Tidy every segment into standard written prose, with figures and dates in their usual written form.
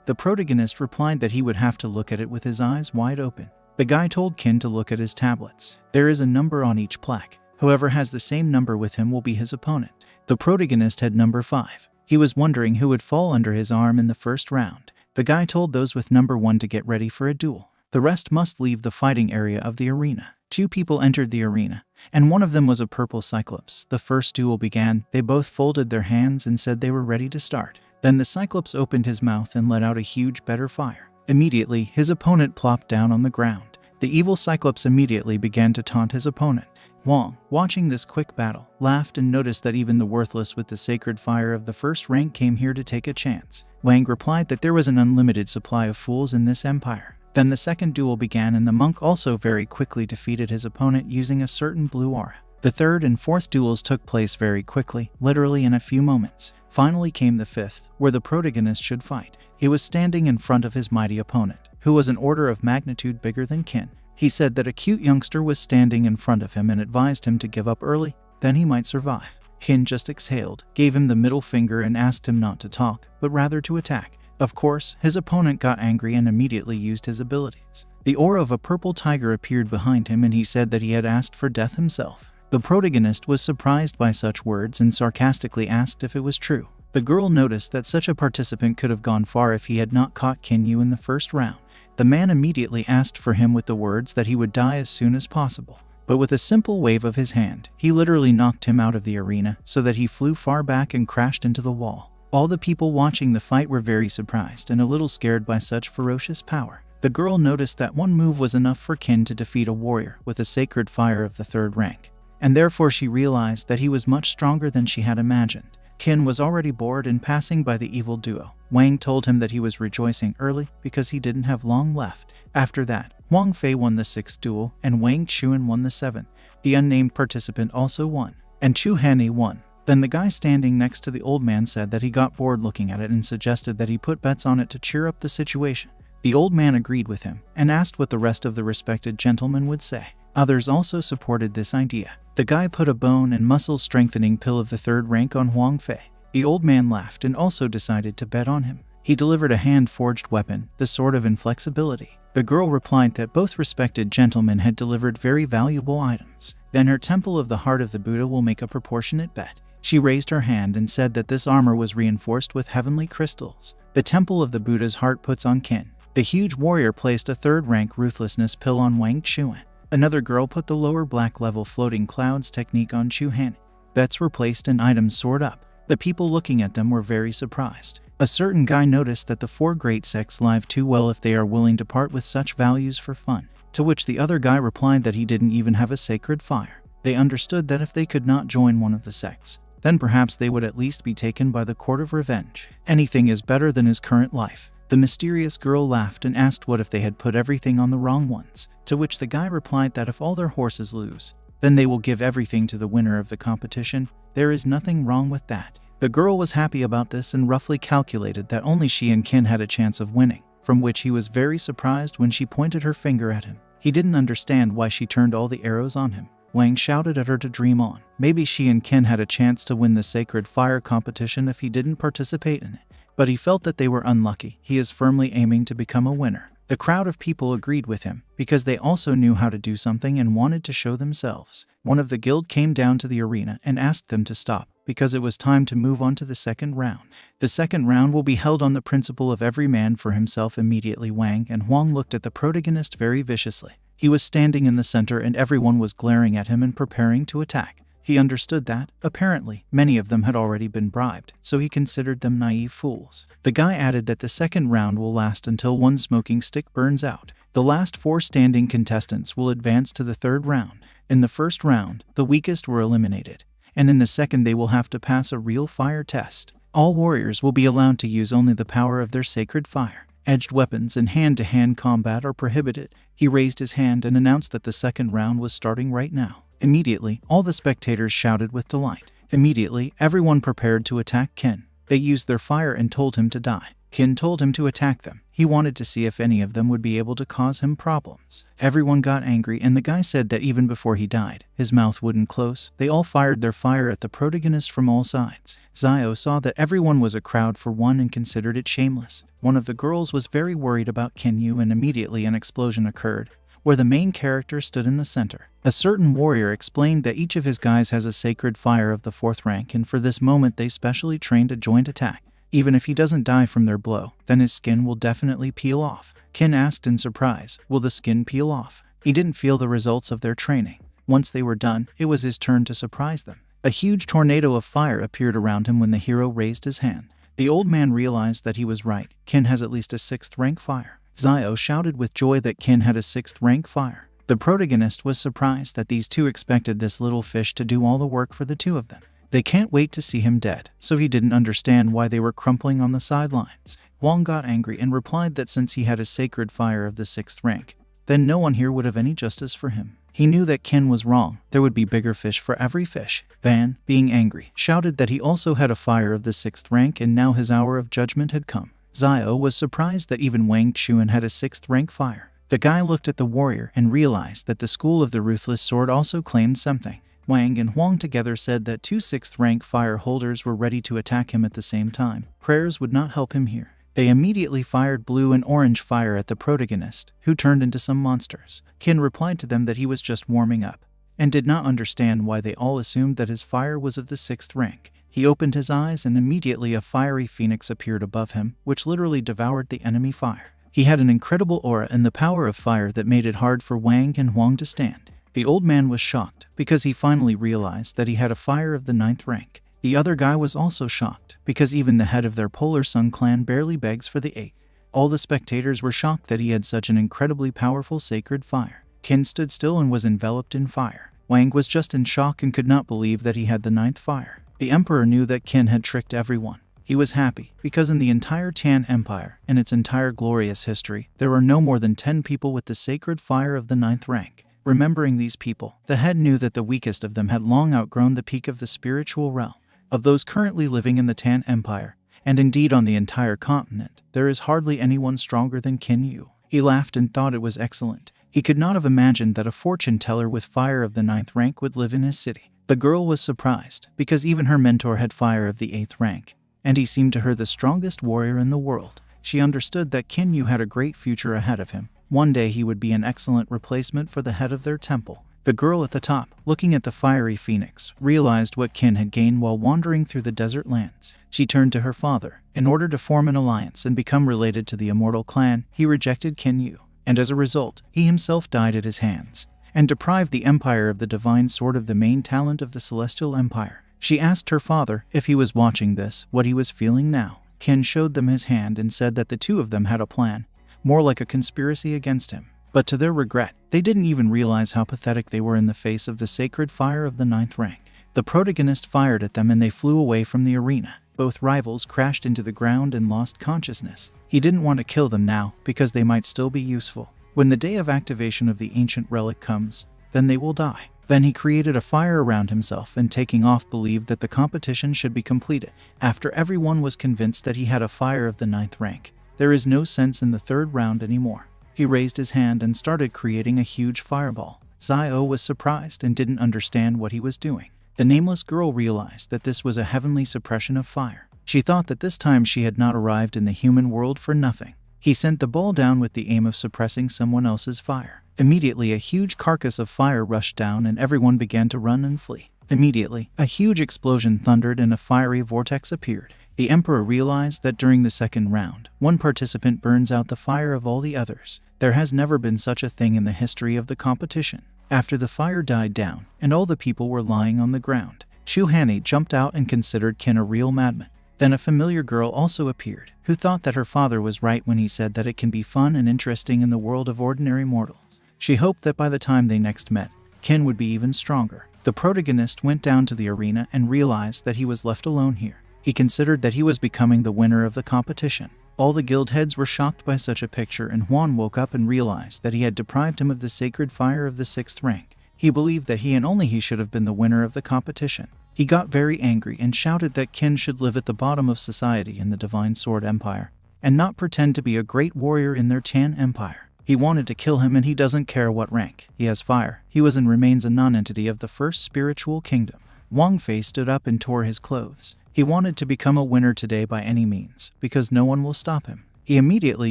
The protagonist replied that he would have to look at it with his eyes wide open. The guy told Kin to look at his tablets. There is a number on each plaque. Whoever has the same number with him will be his opponent. The protagonist had number 5. He was wondering who would fall under his arm in the first round. The guy told those with number 1 to get ready for a duel. The rest must leave the fighting area of the arena. 2 people entered the arena, and one of them was a purple Cyclops. The first duel began. They both folded their hands and said they were ready to start. Then the Cyclops opened his mouth and let out a huge better fire. Immediately, his opponent plopped down on the ground. The evil Cyclops immediately began to taunt his opponent. Wang, watching this quick battle, laughed and noticed that even the worthless with the sacred fire of the first rank came here to take a chance. Wang replied that there was an unlimited supply of fools in this empire. Then the second duel began, and the monk also very quickly defeated his opponent using a certain blue aura. The third and fourth duels took place very quickly, literally in a few moments. Finally came the fifth, where the protagonist should fight. He was standing in front of his mighty opponent, who was an order of magnitude bigger than Kin. He said that a cute youngster was standing in front of him and advised him to give up early, then he might survive. Kin just exhaled, gave him the middle finger and asked him not to talk, but rather to attack. Of course, his opponent got angry and immediately used his abilities. The aura of a purple tiger appeared behind him and he said that he had asked for death himself. The protagonist was surprised by such words and sarcastically asked if it was true. The girl noticed that such a participant could have gone far if he had not caught Kinyu in the first round. The man immediately asked for him with the words that he would die as soon as possible. But with a simple wave of his hand, he literally knocked him out of the arena so that he flew far back and crashed into the wall. All the people watching the fight were very surprised and a little scared by such ferocious power. The girl noticed that one move was enough for Kin to defeat a warrior with a sacred fire of the third rank, and therefore she realized that he was much stronger than she had imagined. Kin was already bored and passing by the evil duo. Wang told him that he was rejoicing early because he didn't have long left. After that, Wang Fei won the 6th duel and Wang Chuan won the 7th. The unnamed participant also won, and Chu Hanyi won. Then the guy standing next to the old man said that he got bored looking at it and suggested that he put bets on it to cheer up the situation. The old man agreed with him and asked what the rest of the respected gentlemen would say. Others also supported this idea. The guy put a bone and muscle strengthening pill of the third rank on Wang Fei. The old man laughed and also decided to bet on him. He delivered a hand-forged weapon, the Sword of Inflexibility. The girl replied that both respected gentlemen had delivered very valuable items. Then her Temple of the Heart of the Buddha will make a proportionate bet. She raised her hand and said that this armor was reinforced with heavenly crystals. The Temple of the Buddha's Heart puts on Kin. The huge warrior placed a third-rank ruthlessness pill on Wang Chuan. Another girl put the lower black-level floating clouds technique on Chu Hanyi. Bets were placed and items soared up. The people looking at them were very surprised. A certain guy noticed that the 4 great sects live too well if they are willing to part with such values for fun. To which the other guy replied that he didn't even have a sacred fire. They understood that if they could not join one of the sects, then perhaps they would at least be taken by the court of revenge. Anything is better than his current life. The mysterious girl laughed and asked what if they had put everything on the wrong ones, to which the guy replied that if all their horses lose, then they will give everything to the winner of the competition. There is nothing wrong with that. The girl was happy about this and roughly calculated that only she and Kin had a chance of winning, from which he was very surprised when she pointed her finger at him. He didn't understand why she turned all the arrows on him. Wang shouted at her to dream on. Maybe she and Kin had a chance to win the Sacred Fire competition if he didn't participate in it. But he felt that they were unlucky. He is firmly aiming to become a winner. The crowd of people agreed with him, because they also knew how to do something and wanted to show themselves. One of the guild came down to the arena and asked them to stop, because it was time to move on to the second round. The second round will be held on the principle of every man for himself. Immediately Wang and Huang looked at the protagonist very viciously. He was standing in the center and everyone was glaring at him and preparing to attack. He understood that, apparently, many of them had already been bribed, so he considered them naive fools. The guy added that the second round will last until one smoking stick burns out. The last 4 standing contestants will advance to the third round. In the first round, the weakest were eliminated, and in the second they will have to pass a real fire test. All warriors will be allowed to use only the power of their sacred fire. Edged weapons and hand-to-hand combat are prohibited. He raised his hand and announced that the second round was starting right now. Immediately, all the spectators shouted with delight. Immediately, everyone prepared to attack Kin. They used their fire and told him to die. Qin told him to attack them. He wanted to see if any of them would be able to cause him problems. Everyone got angry, and the guy said that even before he died, his mouth wouldn't close. They all fired their fire at the protagonist from all sides. Zio saw that everyone was a crowd for one and considered it shameless. One of the girls was very worried about Kinyu, and immediately an explosion occurred, where the main character stood in the center. A certain warrior explained that each of his guys has a sacred fire of the 4th rank, and for this moment they specially trained a joint attack. Even if he doesn't die from their blow, then his skin will definitely peel off. Qin asked in surprise, "Will the skin peel off?" He didn't feel the results of their training. Once they were done, it was his turn to surprise them. A huge tornado of fire appeared around him when the hero raised his hand. The old man realized that he was right. Qin has at least a 6th rank fire. Zio shouted with joy that Qin had a 6th rank fire. The protagonist was surprised that these two expected this little fish to do all the work for the two of them. They can't wait to see him dead, so he didn't understand why they were crumpling on the sidelines. Wang got angry and replied that since he had a sacred fire of the 6th rank, then no one here would have any justice for him. He knew that Qin was wrong. There would be bigger fish for every fish. Van, being angry, shouted that he also had a fire of the 6th rank, and now his hour of judgment had come. Zio was surprised that even Wang Chuan had a 6th rank fire. The guy looked at the warrior and realized that the School of the Ruthless Sword also claimed something. Wang and Huang together said that 2 6th rank fire holders were ready to attack him at the same time. Prayers would not help him here. They immediately fired blue and orange fire at the protagonist, who turned into some monsters. Qin replied to them that he was just warming up, and did not understand why they all assumed that his fire was of the 6th rank. He opened his eyes, and immediately a fiery phoenix appeared above him, which literally devoured the enemy fire. He had an incredible aura and the power of fire that made it hard for Wang and Huang to stand. The old man was shocked, because he finally realized that he had a fire of the 9th rank. The other guy was also shocked, because even the head of their Polar Sun clan barely begs for the 8th. All the spectators were shocked that he had such an incredibly powerful sacred fire. Qin stood still and was enveloped in fire. Wang was just in shock and could not believe that he had the 9th fire. The emperor knew that Qin had tricked everyone. He was happy, because in the entire Tan Empire, in its entire glorious history, there were no more than 10 people with the sacred fire of the 9th rank. Remembering these people, the head knew that the weakest of them had long outgrown the peak of the spiritual realm. Of those currently living in the Tan Empire, and indeed on the entire continent, there is hardly anyone stronger than Qin Yu. He laughed and thought it was excellent. He could not have imagined that a fortune teller with fire of the 9th rank would live in his city. The girl was surprised, because even her mentor had fire of the 8th rank, and he seemed to her the strongest warrior in the world. She understood that Qin Yu had a great future ahead of him. One day he would be an excellent replacement for the head of their temple. The girl at the top, looking at the fiery phoenix, realized what Qin had gained while wandering through the desert lands. She turned to her father. In order to form an alliance and become related to the immortal clan, he rejected Qin Yu, and as a result, he himself died at his hands, and deprived the empire of the divine sword of the main talent of the celestial empire. She asked her father, if he was watching this, what he was feeling now. Qin showed them his hand and said that the two of them had a plan, more like a conspiracy against him. But to their regret, they didn't even realize how pathetic they were in the face of the sacred fire of the 9th rank. The protagonist fired at them and they flew away from the arena. Both rivals crashed into the ground and lost consciousness. He didn't want to kill them now, because they might still be useful. When the day of activation of the ancient relic comes, then they will die. Then he created a fire around himself and taking off believed that the competition should be completed. After everyone was convinced that he had a fire of the 9th rank, there is no sense in the 3rd round anymore. He raised his hand and started creating a huge fireball. Zio was surprised and didn't understand what he was doing. The nameless girl realized that this was a heavenly suppression of fire. She thought that this time she had not arrived in the human world for nothing. He sent the ball down with the aim of suppressing someone else's fire. Immediately, a huge carcass of fire rushed down and everyone began to run and flee. Immediately, a huge explosion thundered and a fiery vortex appeared. The emperor realized that during the 2nd round, one participant burns out the fire of all the others. There has never been such a thing in the history of the competition. After the fire died down, and all the people were lying on the ground, Shu Hanni jumped out and considered Qin a real madman. Then a familiar girl also appeared, who thought that her father was right when he said that it can be fun and interesting in the world of ordinary mortals. She hoped that by the time they next met, Qin would be even stronger. The protagonist went down to the arena and realized that he was left alone here. He considered that he was becoming the winner of the competition. All the guild heads were shocked by such a picture, and Huan woke up and realized that he had deprived him of the sacred fire of the 6th rank. He believed that he and only he should have been the winner of the competition. He got very angry and shouted that Qin should live at the bottom of society in the Divine Sword Empire, and not pretend to be a great warrior in their Tan Empire. He wanted to kill him, and he doesn't care what rank. He has fire. He was and remains a non-entity of the first spiritual kingdom. Wang Fei stood up and tore his clothes. He wanted to become a winner today by any means, because no one will stop him. He immediately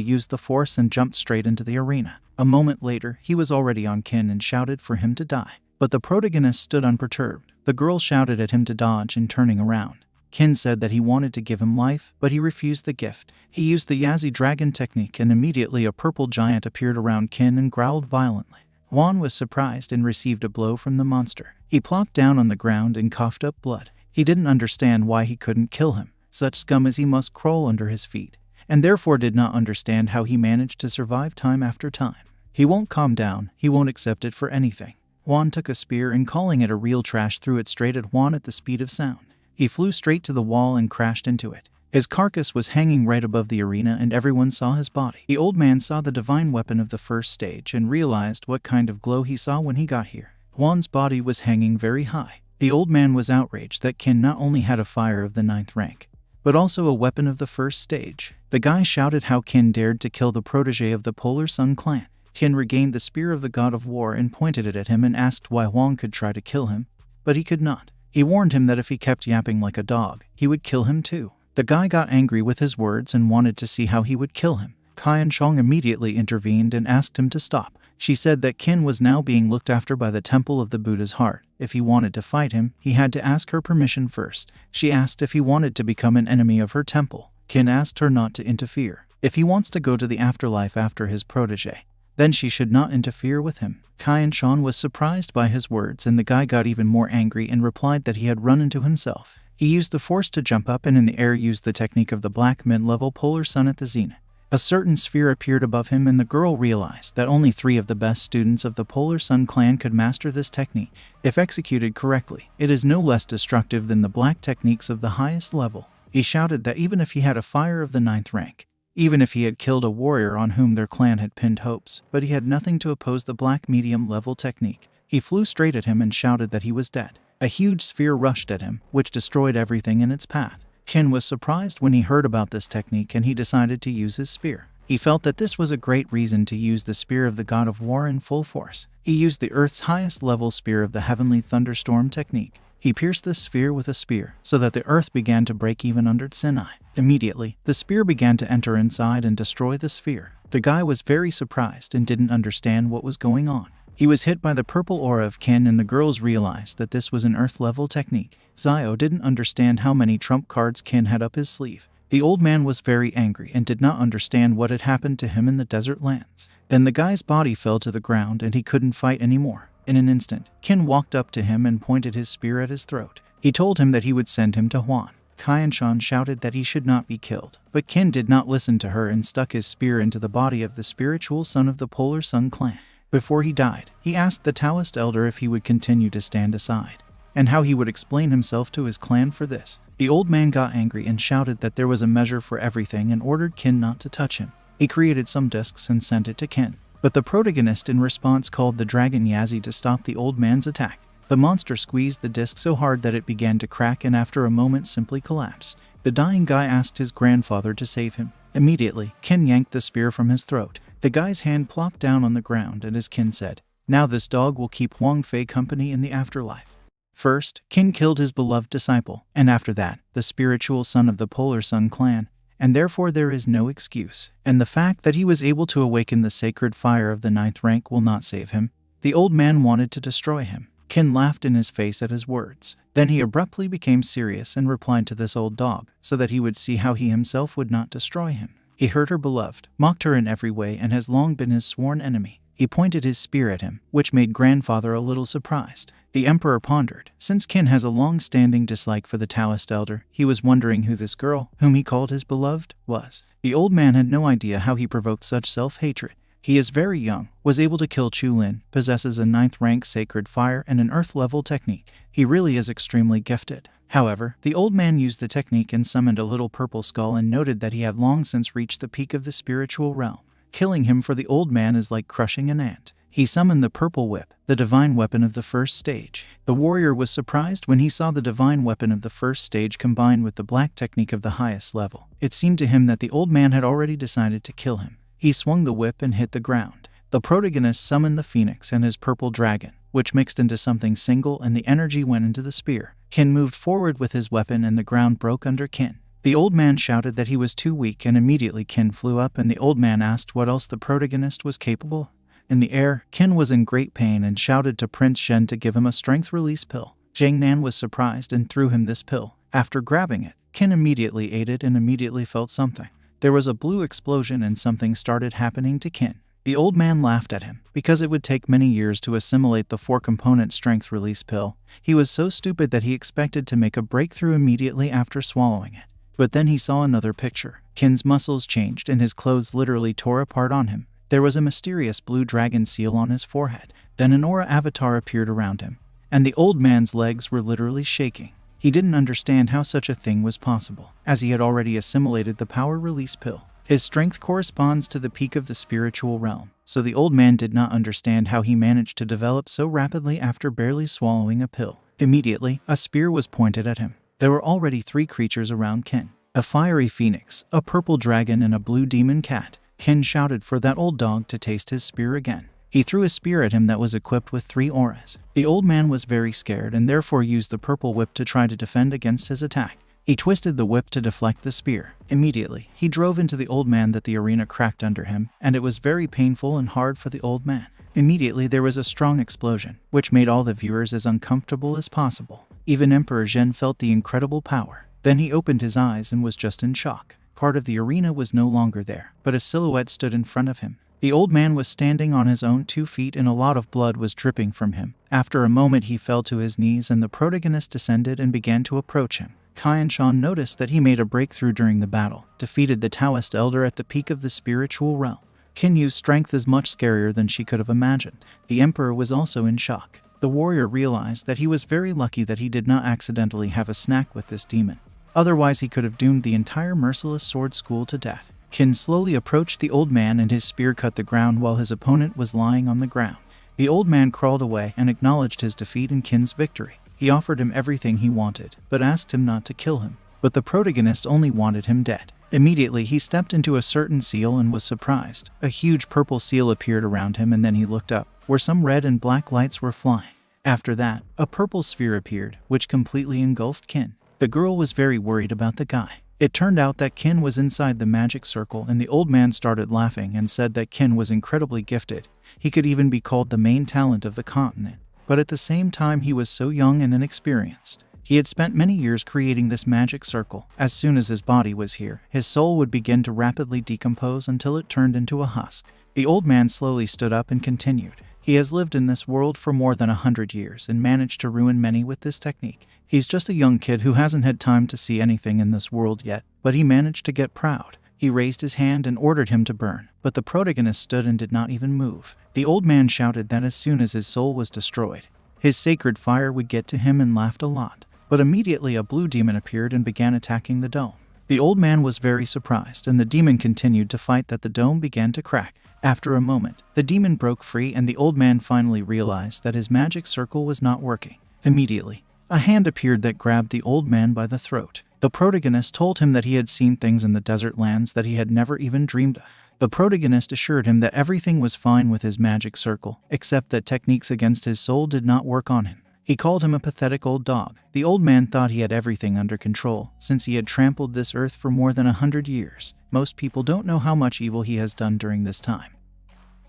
used the force and jumped straight into the arena. A moment later, he was already on Qin and shouted for him to die. But the protagonist stood unperturbed. The girl shouted at him to dodge and turning around. Qin said that he wanted to give him life, but he refused the gift. He used the Yazi dragon technique, and immediately a purple giant appeared around Qin and growled violently. Wan was surprised and received a blow from the monster. He plopped down on the ground and coughed up blood. He didn't understand why he couldn't kill him. Such scum as he must crawl under his feet, and therefore did not understand how he managed to survive time after time. He won't calm down. He won't accept it for anything. Wan took a spear and, calling it a real trash, threw it straight at Wan at the speed of sound. He flew straight to the wall and crashed into it. His carcass was hanging right above the arena, and everyone saw his body. The old man saw the divine weapon of the first stage and realized what kind of glow he saw when he got here. Wan's body was hanging very high. The old man was outraged that Qin not only had a fire of the 9th rank, but also a weapon of the first stage. The guy shouted how Qin dared to kill the protege of the Polar Sun clan. Qin regained the spear of the god of war and pointed it at him and asked why Wang could try to kill him, but he could not. He warned him that if he kept yapping like a dog, he would kill him too. The guy got angry with his words and wanted to see how he would kill him. Qian Shong immediately intervened and asked him to stop. She said that Qin was now being looked after by the Temple of the Buddha's Heart. If he wanted to fight him, he had to ask her permission first. She asked if he wanted to become an enemy of her temple. Qin asked her not to interfere. If he wants to go to the afterlife after his protege, then she should not interfere with him. Qian Shan was surprised by his words, and the guy got even more angry and replied that he had run into himself. He used the force to jump up and in the air used the technique of the black mid-level polar sun at the zenith. A certain sphere appeared above him, and the girl realized that only 3 of the best students of the Polar Sun clan could master this technique. If executed correctly, it is no less destructive than the black techniques of the highest level. He shouted that even if he had a fire of the 9th rank, even if he had killed a warrior on whom their clan had pinned hopes, but he had nothing to oppose the black medium-level technique. He flew straight at him and shouted that he was dead. A huge sphere rushed at him, which destroyed everything in its path. Qin was surprised when he heard about this technique, and he decided to use his spear. He felt that this was a great reason to use the spear of the god of war in full force. He used the Earth's highest level spear of the heavenly thunderstorm technique. He pierced the sphere with a spear, so that the earth began to break even under Sinai. Immediately, the spear began to enter inside and destroy the sphere. The guy was very surprised and didn't understand what was going on. He was hit by the purple aura of Qin, and the girls realized that this was an earth-level technique. Zio didn't understand how many trump cards Qin had up his sleeve. The old man was very angry and did not understand what had happened to him in the desert lands. Then the guy's body fell to the ground and he couldn't fight anymore. In an instant, Qin walked up to him and pointed his spear at his throat. He told him that he would send him to Huan. Qian Shan shouted that he should not be killed, but Qin did not listen to her and stuck his spear into the body of the spiritual son of the Polar Sun clan. Before he died, he asked the Taoist elder if he would continue to stand aside, and how he would explain himself to his clan for this. The old man got angry and shouted that there was a measure for everything and ordered Qin not to touch him. He created some discs and sent it to Qin, but the protagonist in response called the dragon Yazi to stop the old man's attack. The monster squeezed the disc so hard that it began to crack and after a moment simply collapsed. The dying guy asked his grandfather to save him. Immediately, Qin yanked the spear from his throat. The guy's hand plopped down on the ground, and as Qin said, "Now this dog will keep Wang Fei company in the afterlife." First, Qin killed his beloved disciple, and after that, the spiritual son of the Polar Sun clan, and therefore there is no excuse. And the fact that he was able to awaken the sacred fire of the 9th rank will not save him. The old man wanted to destroy him. Qin laughed in his face at his words. Then he abruptly became serious and replied to this old dog, so that he would see how he himself would not destroy him. He hurt her beloved, mocked her in every way, and has long been his sworn enemy. He pointed his spear at him, which made grandfather a little surprised. The emperor pondered. Since Qin has a long-standing dislike for the Taoist elder, he was wondering who this girl, whom he called his beloved, was. The old man had no idea how he provoked such self-hatred. He is very young, was able to kill Chu Lin, possesses a 9th rank sacred fire and an earth-level technique. He really is extremely gifted. However, the old man used the technique and summoned a little purple skull and noted that he had long since reached the peak of the spiritual realm. Killing him for the old man is like crushing an ant. He summoned the purple whip, the divine weapon of the first stage. The warrior was surprised when he saw the divine weapon of the first stage combined with the black technique of the highest level. It seemed to him that the old man had already decided to kill him. He swung the whip and hit the ground. The protagonist summoned the phoenix and his purple dragon, which mixed into something single, and the energy went into the spear. Qin moved forward with his weapon and the ground broke under Qin. The old man shouted that he was too weak, and immediately Qin flew up and the old man asked what else the protagonist was capable. In the air, Qin was in great pain and shouted to Prince Shen to give him a strength release pill. Jiang Nan was surprised and threw him this pill. After grabbing it, Qin immediately ate it and immediately felt something. There was a blue explosion and something started happening to Qin. The old man laughed at him. Because it would take many years to assimilate the 4-component strength release pill, he was so stupid that he expected to make a breakthrough immediately after swallowing it. But then he saw another picture. Qin's muscles changed and his clothes literally tore apart on him. There was a mysterious blue dragon seal on his forehead. Then an aura avatar appeared around him, and the old man's legs were literally shaking. He didn't understand how such a thing was possible, as he had already assimilated the power release pill. His strength corresponds to the peak of the spiritual realm, so the old man did not understand how he managed to develop so rapidly after barely swallowing a pill. Immediately, a spear was pointed at him. There were already 3 creatures around Qin: a fiery phoenix, a purple dragon, and a blue demon cat. Qin shouted for that old dog to taste his spear again. He threw a spear at him that was equipped with 3 auras. The old man was very scared and therefore used the purple whip to try to defend against his attack. He twisted the whip to deflect the spear. Immediately, he drove into the old man that the arena cracked under him, and it was very painful and hard for the old man. Immediately there was a strong explosion, which made all the viewers as uncomfortable as possible. Even Emperor Zhen felt the incredible power. Then he opened his eyes and was just in shock. Part of the arena was no longer there, but a silhouette stood in front of him. The old man was standing on his own 2 feet and a lot of blood was dripping from him. After a moment he fell to his knees and the protagonist descended and began to approach him. Qian Shan noticed that he made a breakthrough during the battle, defeated the Taoist elder at the peak of the spiritual realm. Qin Yu's strength is much scarier than she could have imagined. The emperor was also in shock. The warrior realized that he was very lucky that he did not accidentally have a snack with this demon. Otherwise he could have doomed the entire merciless sword school to death. Qin slowly approached the old man and his spear cut the ground while his opponent was lying on the ground. The old man crawled away and acknowledged his defeat and Qin's victory. He offered him everything he wanted, but asked him not to kill him. But the protagonist only wanted him dead. Immediately he stepped into a certain seal and was surprised. A huge purple seal appeared around him and then he looked up, where some red and black lights were flying. After that, a purple sphere appeared, which completely engulfed Qin. The girl was very worried about the guy. It turned out that Qin was inside the magic circle and the old man started laughing and said that Qin was incredibly gifted. He could even be called the main talent of the continent. But at the same time he was so young and inexperienced. He had spent many years creating this magic circle. As soon as his body was here, his soul would begin to rapidly decompose until it turned into a husk. The old man slowly stood up and continued. He has lived in this world for more than 100 years and managed to ruin many with this technique. He's just a young kid who hasn't had time to see anything in this world yet, but he managed to get proud. He raised his hand and ordered him to burn, but the protagonist stood and did not even move. The old man shouted that as soon as his soul was destroyed, his sacred fire would get to him and laughed a lot. But immediately a blue demon appeared and began attacking the dome. The old man was very surprised and the demon continued to fight that the dome began to crack. After a moment, the demon broke free and the old man finally realized that his magic circle was not working. Immediately, a hand appeared that grabbed the old man by the throat. The protagonist told him that he had seen things in the desert lands that he had never even dreamed of. The protagonist assured him that everything was fine with his magic circle, except that techniques against his soul did not work on him. He called him a pathetic old dog. The old man thought he had everything under control, since he had trampled this earth for more than 100 years. Most people don't know how much evil he has done during this time.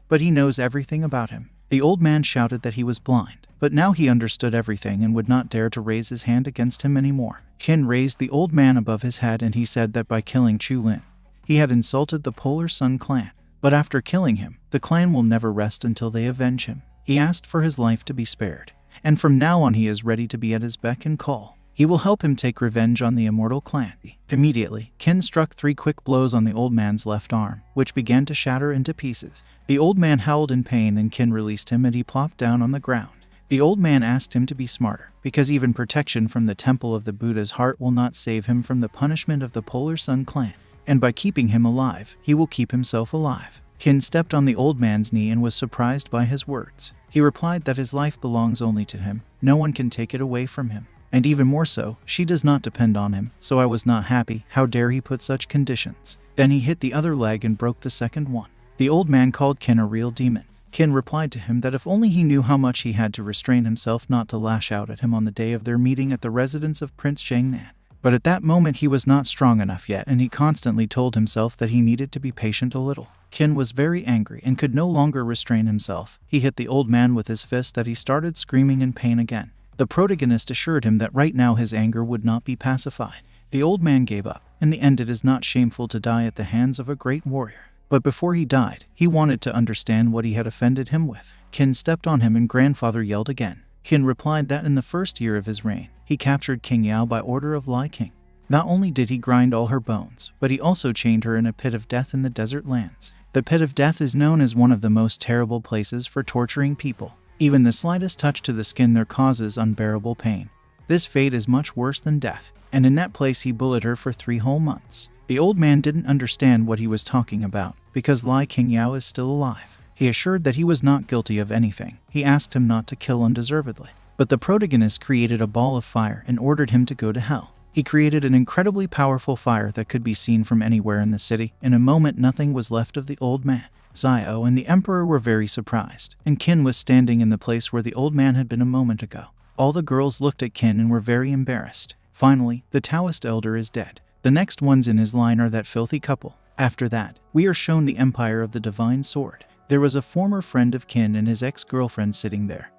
But he knows everything about him. The old man shouted that he was blind, but now he understood everything and would not dare to raise his hand against him anymore. Qin raised the old man above his head and he said that by killing Chu Lin, he had insulted the Polar Sun clan. But after killing him, the clan will never rest until they avenge him. He asked for his life to be spared. And from now on he is ready to be at his beck and call. He will help him take revenge on the immortal clan. Immediately, Qin struck 3 quick blows on the old man's left arm, which began to shatter into pieces. The old man howled in pain and Qin released him and he plopped down on the ground. The old man asked him to be smarter, because even protection from the temple of the Buddha's heart will not save him from the punishment of the Polar Sun clan. And by keeping him alive, he will keep himself alive. Qin stepped on the old man's knee and was surprised by his words. He replied that his life belongs only to him. No one can take it away from him. And even more so, she does not depend on him, so I was not happy. How dare he put such conditions? Then he hit the other leg and broke the second one. The old man called Qin a real demon. Qin replied to him that if only he knew how much he had to restrain himself not to lash out at him on the day of their meeting at the residence of Prince Jiangnan. But at that moment he was not strong enough yet, and he constantly told himself that he needed to be patient a little. Qin was very angry and could no longer restrain himself. He hit the old man with his fist that he started screaming in pain again. The protagonist assured him that right now his anger would not be pacified. The old man gave up. In the end, it is not shameful to die at the hands of a great warrior. But before he died, he wanted to understand what he had offended him with. Qin stepped on him and grandfather yelled again. Qin replied that in the first year of his reign, he captured King Yao by order of Lai King. Not only did he grind all her bones, but he also chained her in a pit of death in the desert lands. The pit of death is known as one of the most terrible places for torturing people. Even the slightest touch to the skin there causes unbearable pain. This fate is much worse than death, and in that place he bullied her for 3 whole months. The old man didn't understand what he was talking about, because Lai King Yao is still alive. He assured that he was not guilty of anything. He asked him not to kill undeservedly. But the protagonist created a ball of fire and ordered him to go to hell. He created an incredibly powerful fire that could be seen from anywhere in the city. In a moment, nothing was left of the old man. Xiao and the emperor were very surprised, and Qin was standing in the place where the old man had been a moment ago. All the girls looked at Qin and were very embarrassed. Finally, the Taoist elder is dead. The next ones in his line are that filthy couple. After that, we are shown the empire of the divine sword. There was a former friend of Qin and his ex-girlfriend sitting there,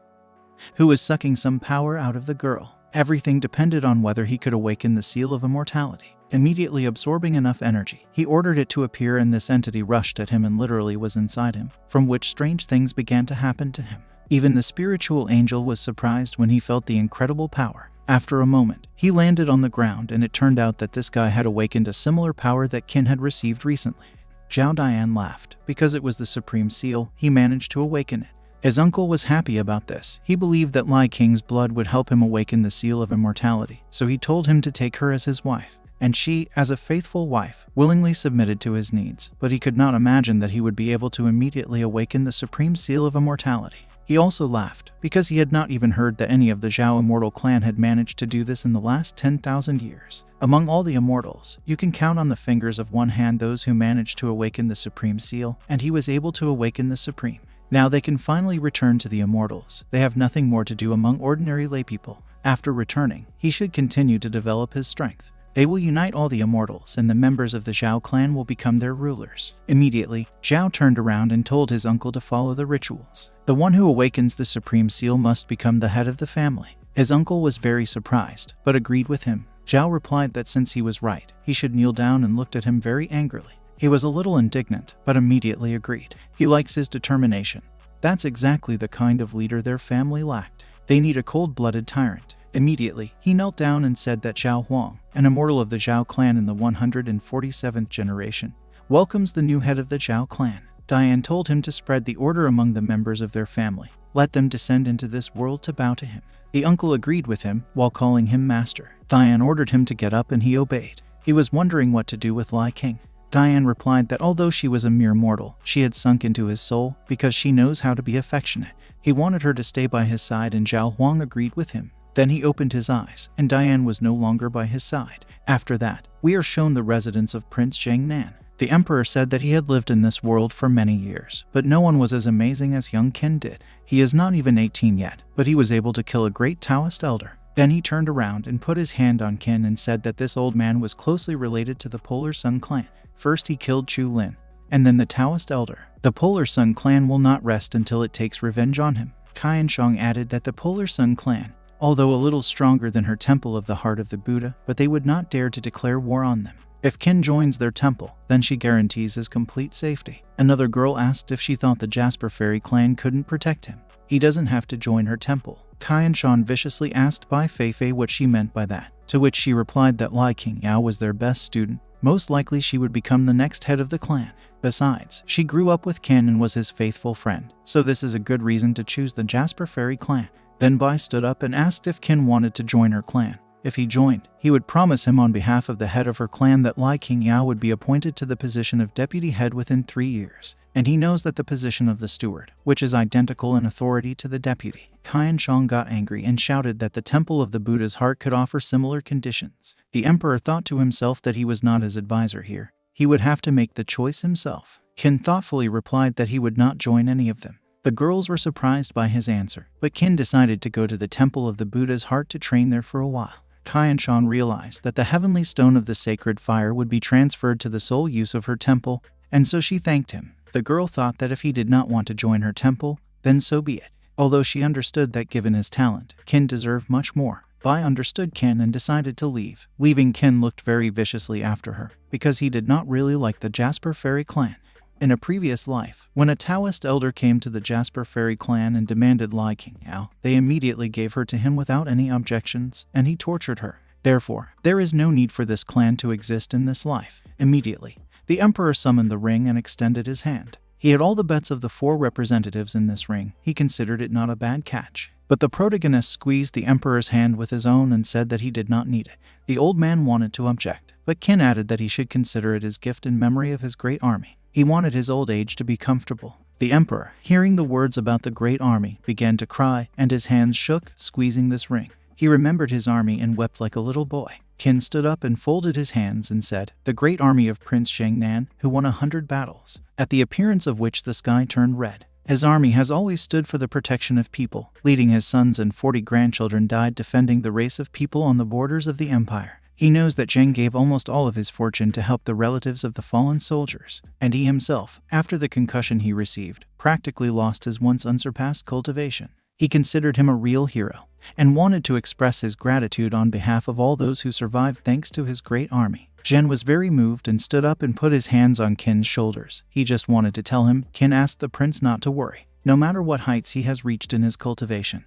who was sucking some power out of the girl. Everything depended on whether he could awaken the seal of immortality. Immediately absorbing enough energy, he ordered it to appear, and this entity rushed at him and literally was inside him, from which strange things began to happen to him. Even the spiritual angel was surprised when he felt the incredible power. After a moment, he landed on the ground, and it turned out that this guy had awakened a similar power that Qin had received recently. Zhao Dian laughed. Because it was the supreme seal, he managed to awaken it. His uncle was happy about this. He believed that Lai King's blood would help him awaken the seal of immortality, so he told him to take her as his wife. And she, as a faithful wife, willingly submitted to his needs, but he could not imagine that he would be able to immediately awaken the supreme seal of immortality. He also laughed, because he had not even heard that any of the Zhao immortal clan had managed to do this in the last 10,000 years. Among all the immortals, you can count on the fingers of one hand those who managed to awaken the supreme seal, and he was able to awaken the supreme. Now they can finally return to the immortals. They have nothing more to do among ordinary laypeople. After returning, he should continue to develop his strength. They will unite all the immortals, and the members of the Zhao clan will become their rulers. Immediately, Zhao turned around and told his uncle to follow the rituals. The one who awakens the supreme seal must become the head of the family. His uncle was very surprised, but agreed with him. Zhao replied that since he was right, he should kneel down, and looked at him very angrily. He was a little indignant, but immediately agreed. He likes his determination. That's exactly the kind of leader their family lacked. They need a cold-blooded tyrant. Immediately, he knelt down and said that Zhao Huang, an immortal of the Zhao clan in the 147th generation, welcomes the new head of the Zhao clan. Diane told him to spread the order among the members of their family. Let them descend into this world to bow to him. The uncle agreed with him, while calling him master. Diane ordered him to get up, and he obeyed. He was wondering what to do with Lai King. Diane replied that although she was a mere mortal, she had sunk into his soul because she knows how to be affectionate. He wanted her to stay by his side, and Zhao Huang agreed with him. Then he opened his eyes, and Diane was no longer by his side. After that, we are shown the residence of Prince Jiangnan. The emperor said that he had lived in this world for many years, but no one was as amazing as young Qin did. He is not even 18 yet, but he was able to kill a great Taoist elder. Then he turned around and put his hand on Qin and said that this old man was closely related to the Polar Sun clan. First he killed Chu Lin, and then the Taoist elder. The Polar Sun clan will not rest until it takes revenge on him. Kai Shang added that the Polar Sun clan, although a little stronger than her temple of the heart of the Buddha, but they would not dare to declare war on them. If Qin joins their temple, then she guarantees his complete safety. Another girl asked if she thought the Jasper Fairy clan couldn't protect him. He doesn't have to join her temple. Kai and Shan viciously asked Bai Feifei what she meant by that, to which she replied that Lai King Yao was their best student. Most likely she would become the next head of the clan. Besides, she grew up with Qin and was his faithful friend, so this is a good reason to choose the Jasper Fairy clan. Then Bai stood up and asked if Qin wanted to join her clan. If he joined, he would promise him on behalf of the head of her clan that Lai Qingyao would be appointed to the position of deputy head within 3 years, and he knows that the position of the steward, which is identical in authority to the deputy. Qianshong got angry and shouted that the temple of the Buddha's heart could offer similar conditions. The emperor thought to himself that he was not his advisor here. He would have to make the choice himself. Qin thoughtfully replied that he would not join any of them. The girls were surprised by his answer, but Qin decided to go to the temple of the Buddha's heart to train there for a while. Qianshong realized that the heavenly stone of the sacred fire would be transferred to the sole use of her temple, and so she thanked him. The girl thought that if he did not want to join her temple, then so be it. Although she understood that given his talent, Qin deserved much more. Bai understood Qin and decided to leave. Leaving, Qin looked very viciously after her, because he did not really like the Jasper Fairy clan. In a previous life, when a Taoist elder came to the Jasper Fairy clan and demanded Lai Qingyao, they immediately gave her to him without any objections, and he tortured her. Therefore, there is no need for this clan to exist in this life. Immediately, the emperor summoned the ring and extended his hand. He had all the bets of the 4 representatives in this ring. He considered it not a bad catch. But the protagonist squeezed the emperor's hand with his own and said that he did not need it. The old man wanted to object, but Qin added that he should consider it his gift in memory of his great army. He wanted his old age to be comfortable. The emperor, hearing the words about the great army, began to cry, and his hands shook, squeezing this ring. He remembered his army and wept like a little boy. Qin stood up and folded his hands and said, "The great army of Prince Shangnan, who won 100 battles, at the appearance of which the sky turned red. His army has always stood for the protection of people, leading his sons and 40 grandchildren died defending the race of people on the borders of the empire. He knows that Zheng gave almost all of his fortune to help the relatives of the fallen soldiers, and he himself, after the concussion he received, practically lost his once unsurpassed cultivation. He considered him a real hero, and wanted to express his gratitude on behalf of all those who survived thanks to his great army." Zhen was very moved and stood up and put his hands on Qin's shoulders. He just wanted to tell him. Qin asked the prince not to worry, no matter what heights he has reached in his cultivation.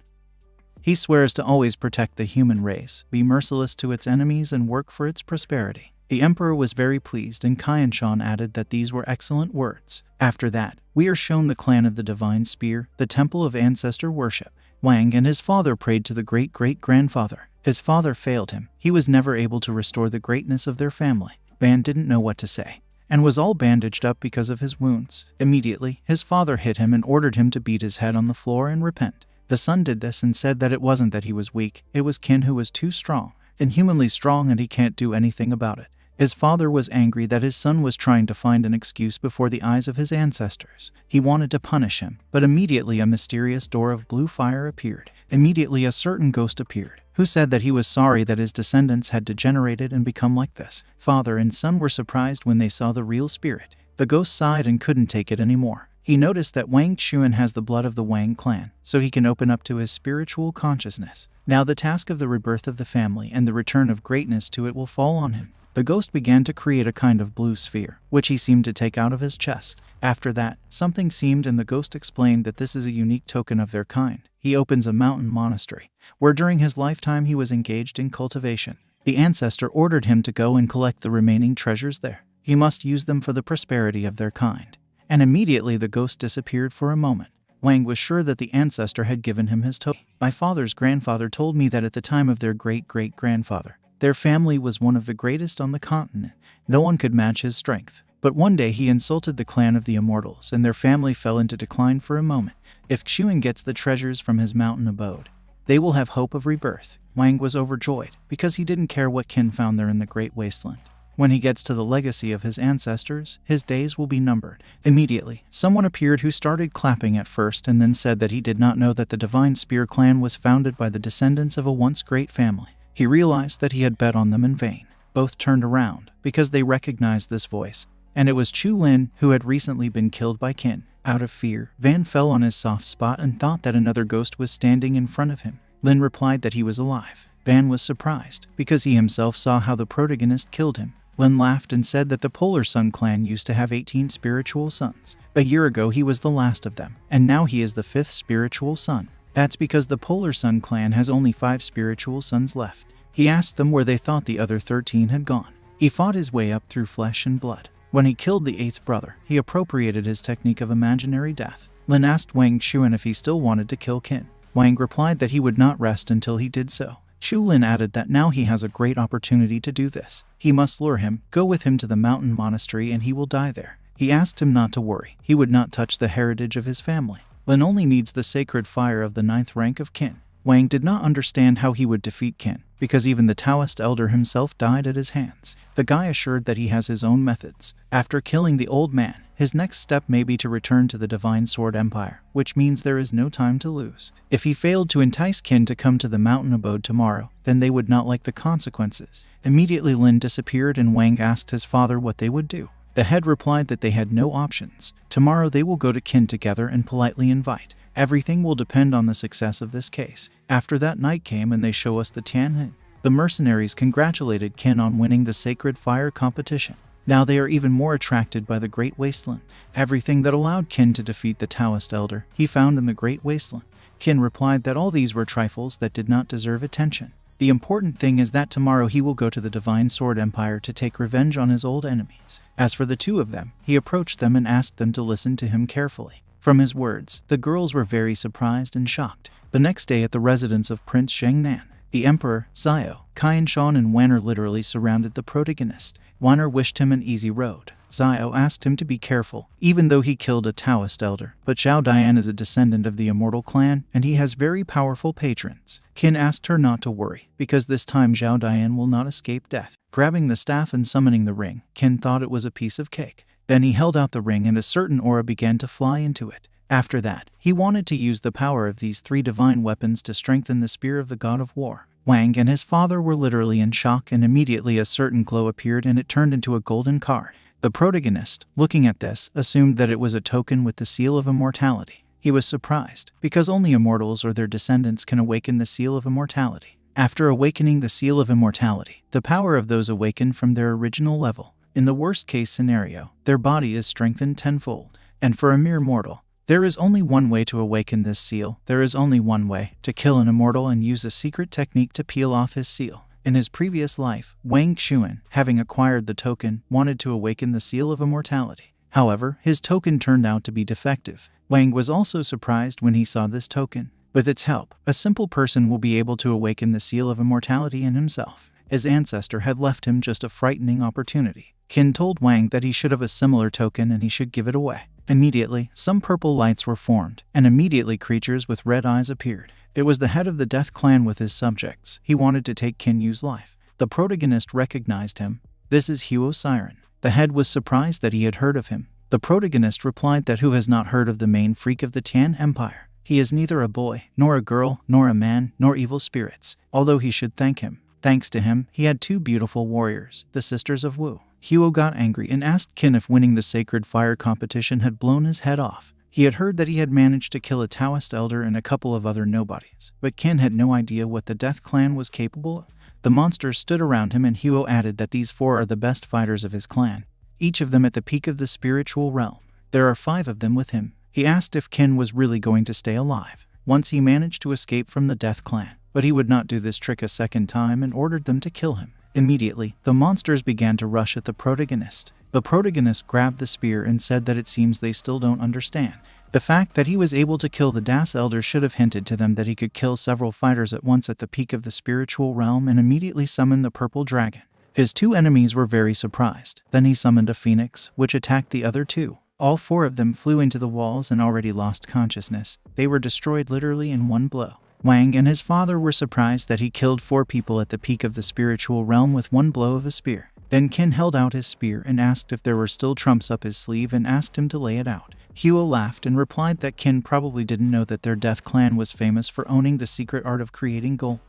He swears to always protect the human race, be merciless to its enemies, and work for its prosperity. The emperor was very pleased, and Qianshong added that these were excellent words. After that, we are shown the clan of the Divine Spear, the temple of ancestor worship. Wang and his father prayed to the great-great-grandfather. His father failed him. He was never able to restore the greatness of their family. Ban didn't know what to say, and was all bandaged up because of his wounds. Immediately, his father hit him and ordered him to beat his head on the floor and repent. The son did this and said that it wasn't that he was weak, it was Qin who was too strong, inhumanly strong, and he can't do anything about it. His father was angry that his son was trying to find an excuse before the eyes of his ancestors. He wanted to punish him, but immediately a mysterious door of blue fire appeared. Immediately a certain ghost appeared, who said that he was sorry that his descendants had degenerated and become like this. Father and son were surprised when they saw the real spirit. The ghost sighed and couldn't take it anymore. He noticed that Wang Xuan has the blood of the Wang clan, so he can open up to his spiritual consciousness. Now the task of the rebirth of the family and the return of greatness to it will fall on him. The ghost began to create a kind of blue sphere, which he seemed to take out of his chest. After that, something seemed, and the ghost explained that this is a unique token of their kind. He opens a mountain monastery, where during his lifetime he was engaged in cultivation. The ancestor ordered him to go and collect the remaining treasures there. He must use them for the prosperity of their kind. And immediately the ghost disappeared for a moment. Wang was sure that the ancestor had given him his token. My father's grandfather told me that at the time of their great-great-grandfather, their family was one of the greatest on the continent. No one could match his strength. But one day he insulted the clan of the Immortals, and their family fell into decline for a moment. If Xuan gets the treasures from his mountain abode, they will have hope of rebirth. Wang was overjoyed, because he didn't care what Qin found there in the Great Wasteland. When he gets to the legacy of his ancestors, his days will be numbered. Immediately, someone appeared who started clapping at first and then said that he did not know that the Divine Spear clan was founded by the descendants of a once great family. He realized that he had bet on them in vain. Both turned around, because they recognized this voice, and it was Chu Lin, who had recently been killed by Qin. Out of fear, Van fell on his soft spot and thought that another ghost was standing in front of him. Lin replied that he was alive. Van was surprised, because he himself saw how the protagonist killed him. Lin laughed and said that the Polar Sun clan used to have 18 spiritual sons. A year ago he was the last of them, and now he is the 5th spiritual son. That's because the Polar Sun clan has only 5 spiritual sons left. He asked them where they thought the other 13 had gone. He fought his way up through flesh and blood. When he killed the 8th brother, he appropriated his technique of imaginary death. Lin asked Wang Xuan if he still wanted to kill Qin. Wang replied that he would not rest until he did so. Chulin added that now he has a great opportunity to do this. He must lure him, go with him to the mountain monastery, and he will die there. He asked him not to worry. He would not touch the heritage of his family. Lin only needs the sacred fire of the 9th rank of Qin. Wang did not understand how he would defeat Qin, because even the Taoist elder himself died at his hands. The guy assured that he has his own methods. After killing the old man, his next step may be to return to the Divine Sword Empire, which means there is no time to lose. If he failed to entice Qin to come to the mountain abode tomorrow, then they would not like the consequences. Immediately Lin disappeared and Wang asked his father what they would do. The head replied that they had no options. Tomorrow they will go to Qin together and politely invite. Everything will depend on the success of this case. After that night came and they show us the Tianhe. The mercenaries congratulated Qin on winning the sacred fire competition. Now they are even more attracted by the Great Wasteland. Everything that allowed Qin to defeat the Taoist elder, he found in the Great Wasteland. Qin replied that all these were trifles that did not deserve attention. The important thing is that tomorrow he will go to the Divine Sword Empire to take revenge on his old enemies. As for the two of them, he approached them and asked them to listen to him carefully. From his words, the girls were very surprised and shocked. The next day at the residence of Prince Shengnan, the Emperor, Xiao, Qianshan and Wanner literally surrounded the protagonist. Wanner wished him an easy road. Xiao asked him to be careful, even though he killed a Taoist elder. But Zhao Dian is a descendant of the Immortal Clan, and he has very powerful patrons. Qin asked her not to worry, because this time Zhao Dian will not escape death. Grabbing the staff and summoning the ring, Qin thought it was a piece of cake. Then he held out the ring and a certain aura began to fly into it. After that, he wanted to use the power of these 3 divine weapons to strengthen the spear of the god of war. Wang and his father were literally in shock, and immediately a certain glow appeared and it turned into a golden card. The protagonist, looking at this, assumed that it was a token with the seal of immortality. He was surprised, because only immortals or their descendants can awaken the seal of immortality. After awakening the seal of immortality, the power of those awakened from their original level. In the worst-case scenario, their body is strengthened tenfold. And for a mere mortal, there is only one way to awaken this seal. There is only one way to kill an immortal and use a secret technique to peel off his seal. In his previous life, Wang Xuan, having acquired the token, wanted to awaken the seal of immortality. However, his token turned out to be defective. Wang was also surprised when he saw this token. With its help, a simple person will be able to awaken the seal of immortality in himself. His ancestor had left him just a frightening opportunity. Qin told Wang that he should have a similar token and he should give it away. Immediately, some purple lights were formed, and immediately creatures with red eyes appeared. It was the head of the Death Clan with his subjects. He wanted to take Qin Yu's life. The protagonist recognized him. This is Huo Siren. The head was surprised that he had heard of him. The protagonist replied that who has not heard of the main freak of the Tian Empire? He is neither a boy, nor a girl, nor a man, nor evil spirits, although he should thank him. Thanks to him, he had 2 beautiful warriors, the sisters of Wu. Huo got angry and asked Qin if winning the sacred fire competition had blown his head off. He had heard that he had managed to kill a Taoist elder and a couple of other nobodies, but Qin had no idea what the Death Clan was capable of. The monsters stood around him and Huo added that these 4 are the best fighters of his clan, each of them at the peak of the spiritual realm. There are 5 of them with him. He asked if Qin was really going to stay alive. Once he managed to escape from the Death Clan, but he would not do this trick a second time and ordered them to kill him. Immediately, the monsters began to rush at the protagonist. The protagonist grabbed the spear and said that it seems they still don't understand. The fact that he was able to kill the Das Elder should have hinted to them that he could kill several fighters at once at the peak of the spiritual realm and immediately summon the purple dragon. His 2 enemies were very surprised. Then he summoned a phoenix, which attacked the other 2. All 4 of them flew into the walls and already lost consciousness. They were destroyed literally in one blow. Wang and his father were surprised that he killed 4 people at the peak of the spiritual realm with one blow of a spear. Then Qin held out his spear and asked if there were still trumps up his sleeve and asked him to lay it out. Huo laughed and replied that Qin probably didn't know that their Death Clan was famous for owning the secret art of creating gold.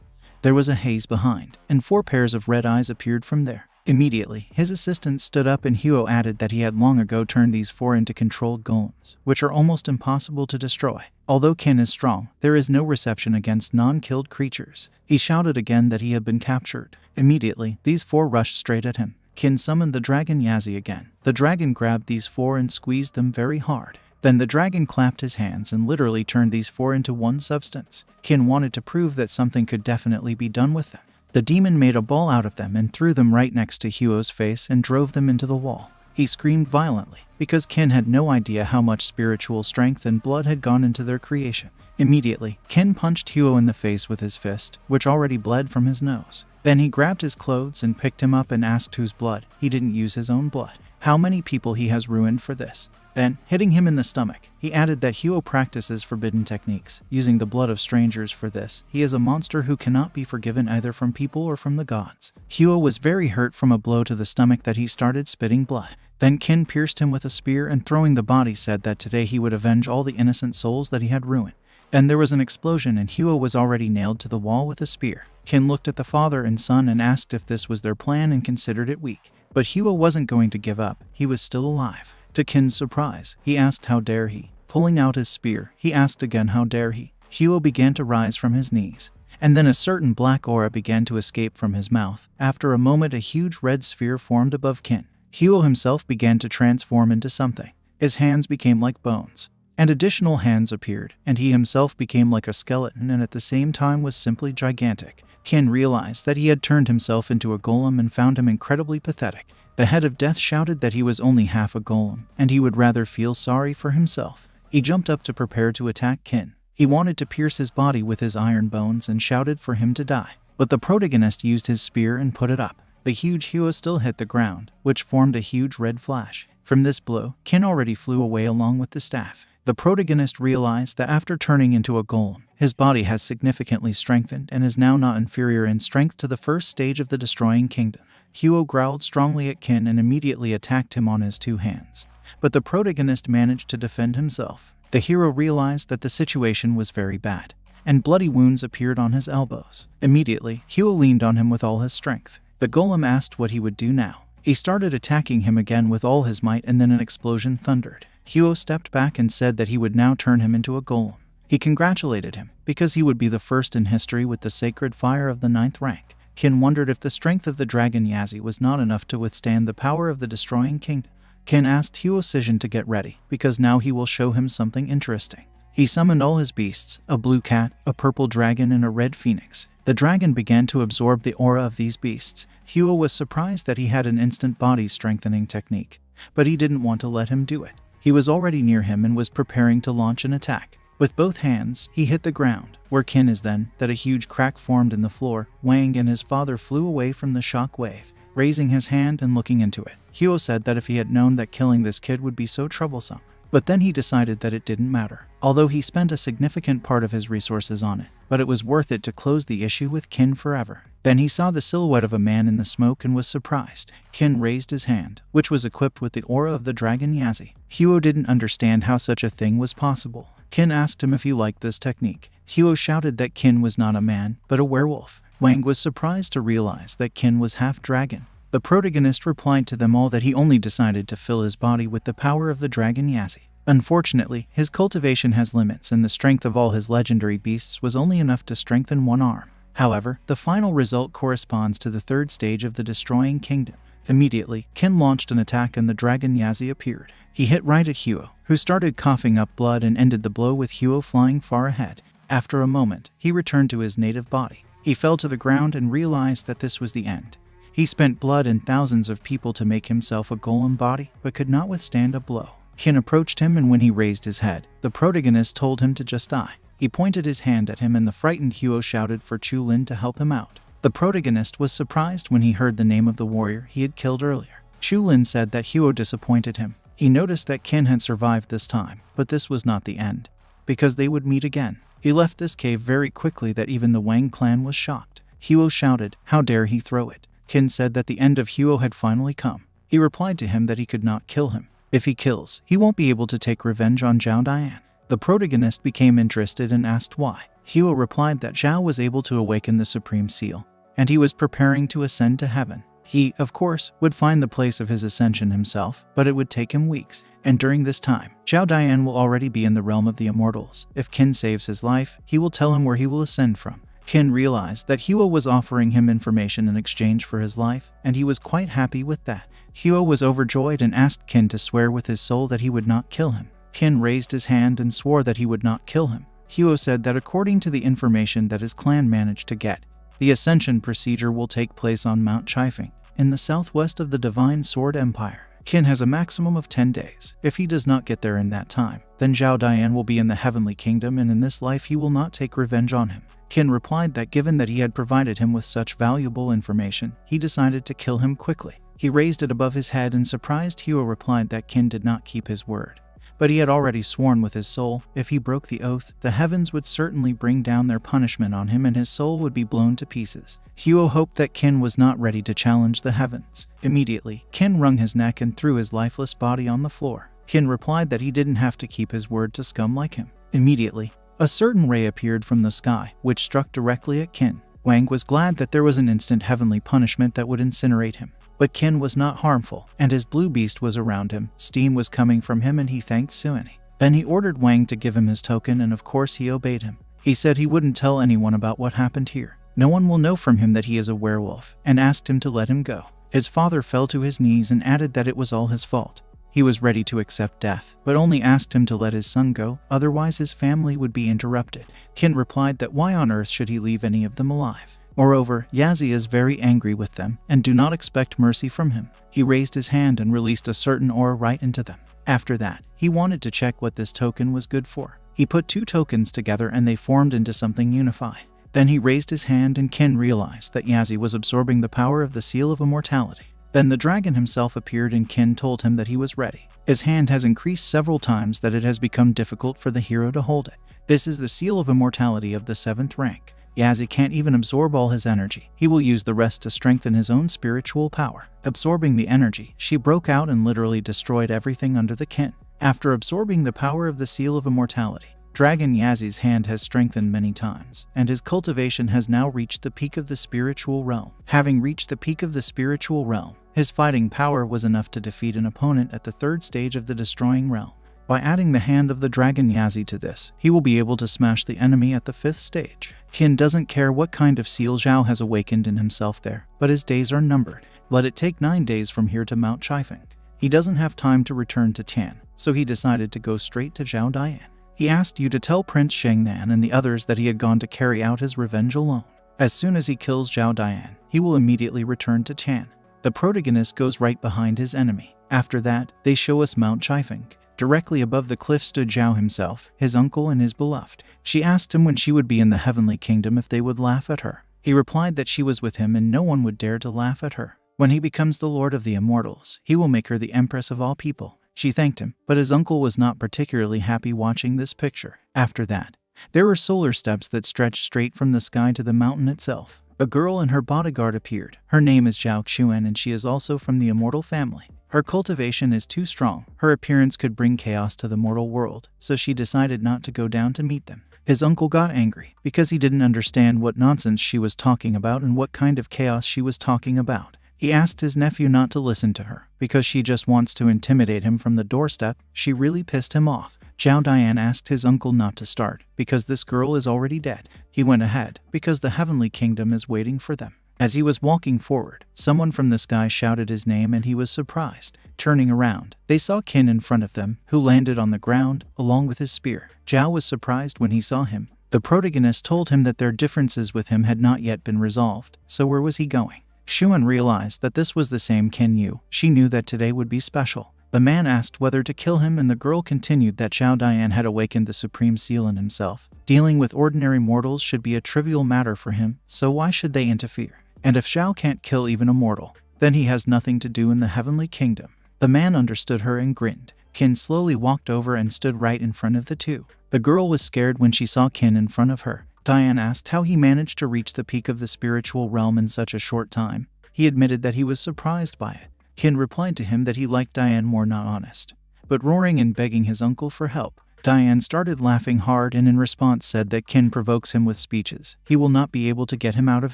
There was a haze behind, and 4 pairs of red eyes appeared from there. Immediately, his assistant stood up and Huo added that he had long ago turned these 4 into controlled golems, which are almost impossible to destroy. Although Qin is strong, there is no reception against non-killed creatures. He shouted again that he had been captured. Immediately, these 4 rushed straight at him. Qin summoned the dragon Yazi again. The dragon grabbed these 4 and squeezed them very hard. Then the dragon clapped his hands and literally turned these 4 into one substance. Qin wanted to prove that something could definitely be done with them. The demon made a ball out of them and threw them right next to Huo's face and drove them into the wall. He screamed violently, because Kin had no idea how much spiritual strength and blood had gone into their creation. Immediately, Kin punched Huo in the face with his fist, which already bled from his nose. Then he grabbed his clothes and picked him up and asked whose blood. He didn't use his own blood. How many people he has ruined for this. Then, hitting him in the stomach, he added that Huo practices forbidden techniques, using the blood of strangers for this. He is a monster who cannot be forgiven either from people or from the gods. Huo was very hurt from a blow to the stomach that he started spitting blood. Then Kin pierced him with a spear and throwing the body said that today he would avenge all the innocent souls that he had ruined. Then there was an explosion and Huo was already nailed to the wall with a spear. Kin looked at the father and son and asked if this was their plan and considered it weak. But Huo wasn't going to give up. He was still alive. To Kin's surprise, he asked how dare he. Pulling out his spear, he asked again how dare he. Huo began to rise from his knees. And then a certain black aura began to escape from his mouth. After a moment, a huge red sphere formed above Kin. Huo himself began to transform into something. His hands became like bones. And additional hands appeared, and he himself became like a skeleton and at the same time was simply gigantic. Kin realized that he had turned himself into a golem and found him incredibly pathetic. The head of death shouted that he was only half a golem, and he would rather feel sorry for himself. He jumped up to prepare to attack Kin. He wanted to pierce his body with his iron bones and shouted for him to die. But the protagonist used his spear and put it up. The huge Huo still hit the ground, which formed a huge red flash. From this blow, Kin already flew away along with the staff. The protagonist realized that after turning into a golem, his body has significantly strengthened and is now not inferior in strength to the first stage of the Destroying Kingdom. Huo growled strongly at Kin and immediately attacked him on his two hands. But the protagonist managed to defend himself. The hero realized that the situation was very bad, and bloody wounds appeared on his elbows. Immediately, Huo leaned on him with all his strength. The golem asked what he would do now. He started attacking him again with all his might and then an explosion thundered. Huo stepped back and said that he would now turn him into a golem. He congratulated him, because he would be the first in history with the sacred fire of the 9th rank. Kin wondered if the strength of the dragon Yazi was not enough to withstand the power of the Destroying Kingdom. Kin asked Huo Sijin to get ready, because now he will show him something interesting. He summoned all his beasts, a blue cat, a purple dragon, and a red phoenix. The dragon began to absorb the aura of these beasts. Huo was surprised that he had an instant body strengthening technique, but he didn't want to let him do it. He was already near him and was preparing to launch an attack. With both hands, he hit the ground, where Kin is then, that a huge crack formed in the floor. Wang and his father flew away from the shock wave. Raising his hand and looking into it, Huo said that if he had known that killing this kid would be so troublesome. But then he decided that it didn't matter, although he spent a significant part of his resources on it. But it was worth it to close the issue with Kin forever. Then he saw the silhouette of a man in the smoke and was surprised. Kin raised his hand, which was equipped with the aura of the dragon Yazi. Huo didn't understand how such a thing was possible. Kin asked him if he liked this technique. Huo shouted that Kin was not a man, but a werewolf. Wang was surprised to realize that Kin was half dragon. The protagonist replied to them all that he only decided to fill his body with the power of the dragon Yazi. Unfortunately, his cultivation has limits and the strength of all his legendary beasts was only enough to strengthen one arm. However, the final result corresponds to the 3rd stage of the Destroying Kingdom. Immediately, Kin launched an attack and the dragon Yazi appeared. He hit right at Huo, who started coughing up blood and ended the blow with Huo flying far ahead. After a moment, he returned to his native body. He fell to the ground and realized that this was the end. He spent blood and thousands of people to make himself a golem body, but could not withstand a blow. Kin approached him and when he raised his head, the protagonist told him to just die. He pointed his hand at him and the frightened Huo shouted for Chu Lin to help him out. The protagonist was surprised when he heard the name of the warrior he had killed earlier. Chu Lin said that Huo disappointed him. He noticed that Kin had survived this time, but this was not the end, because they would meet again. He left this cave very quickly that even the Wang clan was shocked. Huo shouted, "How dare he throw it?" Kin said that the end of Huo had finally come. He replied to him that he could not kill him. If he kills, he won't be able to take revenge on Zhao Dian. The protagonist became interested and asked why. Huo replied that Zhao was able to awaken the Supreme Seal, and he was preparing to ascend to heaven. He, of course, would find the place of his ascension himself, but it would take him weeks. And during this time, Zhao Dian will already be in the realm of the immortals. If Kin saves his life, he will tell him where he will ascend from. Kin realized that Huo was offering him information in exchange for his life, and he was quite happy with that. Huo was overjoyed and asked Kin to swear with his soul that he would not kill him. Kin raised his hand and swore that he would not kill him. Huo said that according to the information that his clan managed to get, the ascension procedure will take place on Mount Chifeng, in the southwest of the Divine Sword Empire. Qin has a maximum of 10 days. If he does not get there in that time, then Zhao Dian will be in the heavenly kingdom, and in this life he will not take revenge on him. Qin replied that given that he had provided him with such valuable information, he decided to kill him quickly. He raised it above his head, and surprised Huo replied that Qin did not keep his word. But he had already sworn with his soul, if he broke the oath, the heavens would certainly bring down their punishment on him and his soul would be blown to pieces. Huo hoped that Qin was not ready to challenge the heavens. Immediately, Qin wrung his neck and threw his lifeless body on the floor. Qin replied that he didn't have to keep his word to scum like him. Immediately, a certain ray appeared from the sky, which struck directly at Qin. Wang was glad that there was an instant heavenly punishment that would incinerate him. But Qin was not harmful, and his blue beast was around him. Steam was coming from him, and he thanked Sueni. Then he ordered Wang to give him his token, and of course he obeyed him. He said he wouldn't tell anyone about what happened here. No one will know from him that he is a werewolf, and asked him to let him go. His father fell to his knees and added that it was all his fault. He was ready to accept death, but only asked him to let his son go, otherwise his family would be interrupted. Qin replied that why on earth should he leave any of them alive? Moreover, Yazi is very angry with them, and do not expect mercy from him. He raised his hand and released a certain aura right into them. After that, he wanted to check what this token was good for. He put 2 tokens together and they formed into something unified. Then he raised his hand and Qin realized that Yazi was absorbing the power of the Seal of Immortality. Then the dragon himself appeared and Qin told him that he was ready. His hand has increased several times that it has become difficult for the hero to hold it. This is the Seal of Immortality of the 7th rank. Yazi can't even absorb all his energy. He will use the rest to strengthen his own spiritual power. Absorbing the energy, she broke out and literally destroyed everything under the Qin. After absorbing the power of the Seal of Immortality, Dragon Yazi's hand has strengthened many times, and his cultivation has now reached the peak of the spiritual realm. Having reached the peak of the spiritual realm, his fighting power was enough to defeat an opponent at the 3rd stage of the destroying realm. By adding the hand of the Dragon Yazi to this, he will be able to smash the enemy at the 5th stage. Qin doesn't care what kind of seal Zhao has awakened in himself there, but his days are numbered. Let it take 9 days from here to Mount Chifeng. He doesn't have time to return to Tian, so he decided to go straight to Zhao Dian. He asked you to tell Prince Shengnan and the others that he had gone to carry out his revenge alone. As soon as he kills Zhao Dian, he will immediately return to Tian. The protagonist goes right behind his enemy. After that, they show us Mount Chifeng. Directly above the cliff stood Zhao himself, his uncle and his beloved. She asked him when she would be in the heavenly kingdom if they would laugh at her. He replied that she was with him and no one would dare to laugh at her. When he becomes the Lord of the Immortals, he will make her the Empress of all people. She thanked him, but his uncle was not particularly happy watching this picture. After that, there were solar steps that stretched straight from the sky to the mountain itself. A girl and her bodyguard appeared. Her name is Zhao Xuan and she is also from the immortal family. Her cultivation is too strong. Her appearance could bring chaos to the mortal world, so she decided not to go down to meet them. His uncle got angry because he didn't understand what nonsense she was talking about and what kind of chaos she was talking about. He asked his nephew not to listen to her because she just wants to intimidate him from the doorstep. She really pissed him off. Zhao Dian asked his uncle not to start because this girl is already dead. He went ahead because the heavenly kingdom is waiting for them. As he was walking forward, someone from the sky shouted his name and he was surprised. Turning around, they saw Qin in front of them, who landed on the ground along with his spear. Zhao was surprised when he saw him. The protagonist told him that their differences with him had not yet been resolved, so where was he going? Xuan realized that this was the same Qin Yu. She knew that today would be special. The man asked whether to kill him and the girl continued that Zhao Dian had awakened the Supreme Seal in himself. Dealing with ordinary mortals should be a trivial matter for him, so why should they interfere? And if Zhao can't kill even a mortal, then he has nothing to do in the heavenly kingdom. The man understood her and grinned. Qin slowly walked over and stood right in front of the two. The girl was scared when she saw Qin in front of her. Diane asked how he managed to reach the peak of the spiritual realm in such a short time. He admitted that he was surprised by it. Qin replied to him that he liked Diane more, not honest, but roaring and begging his uncle for help. Diane started laughing hard and in response said that Qin provokes him with speeches. He will not be able to get him out of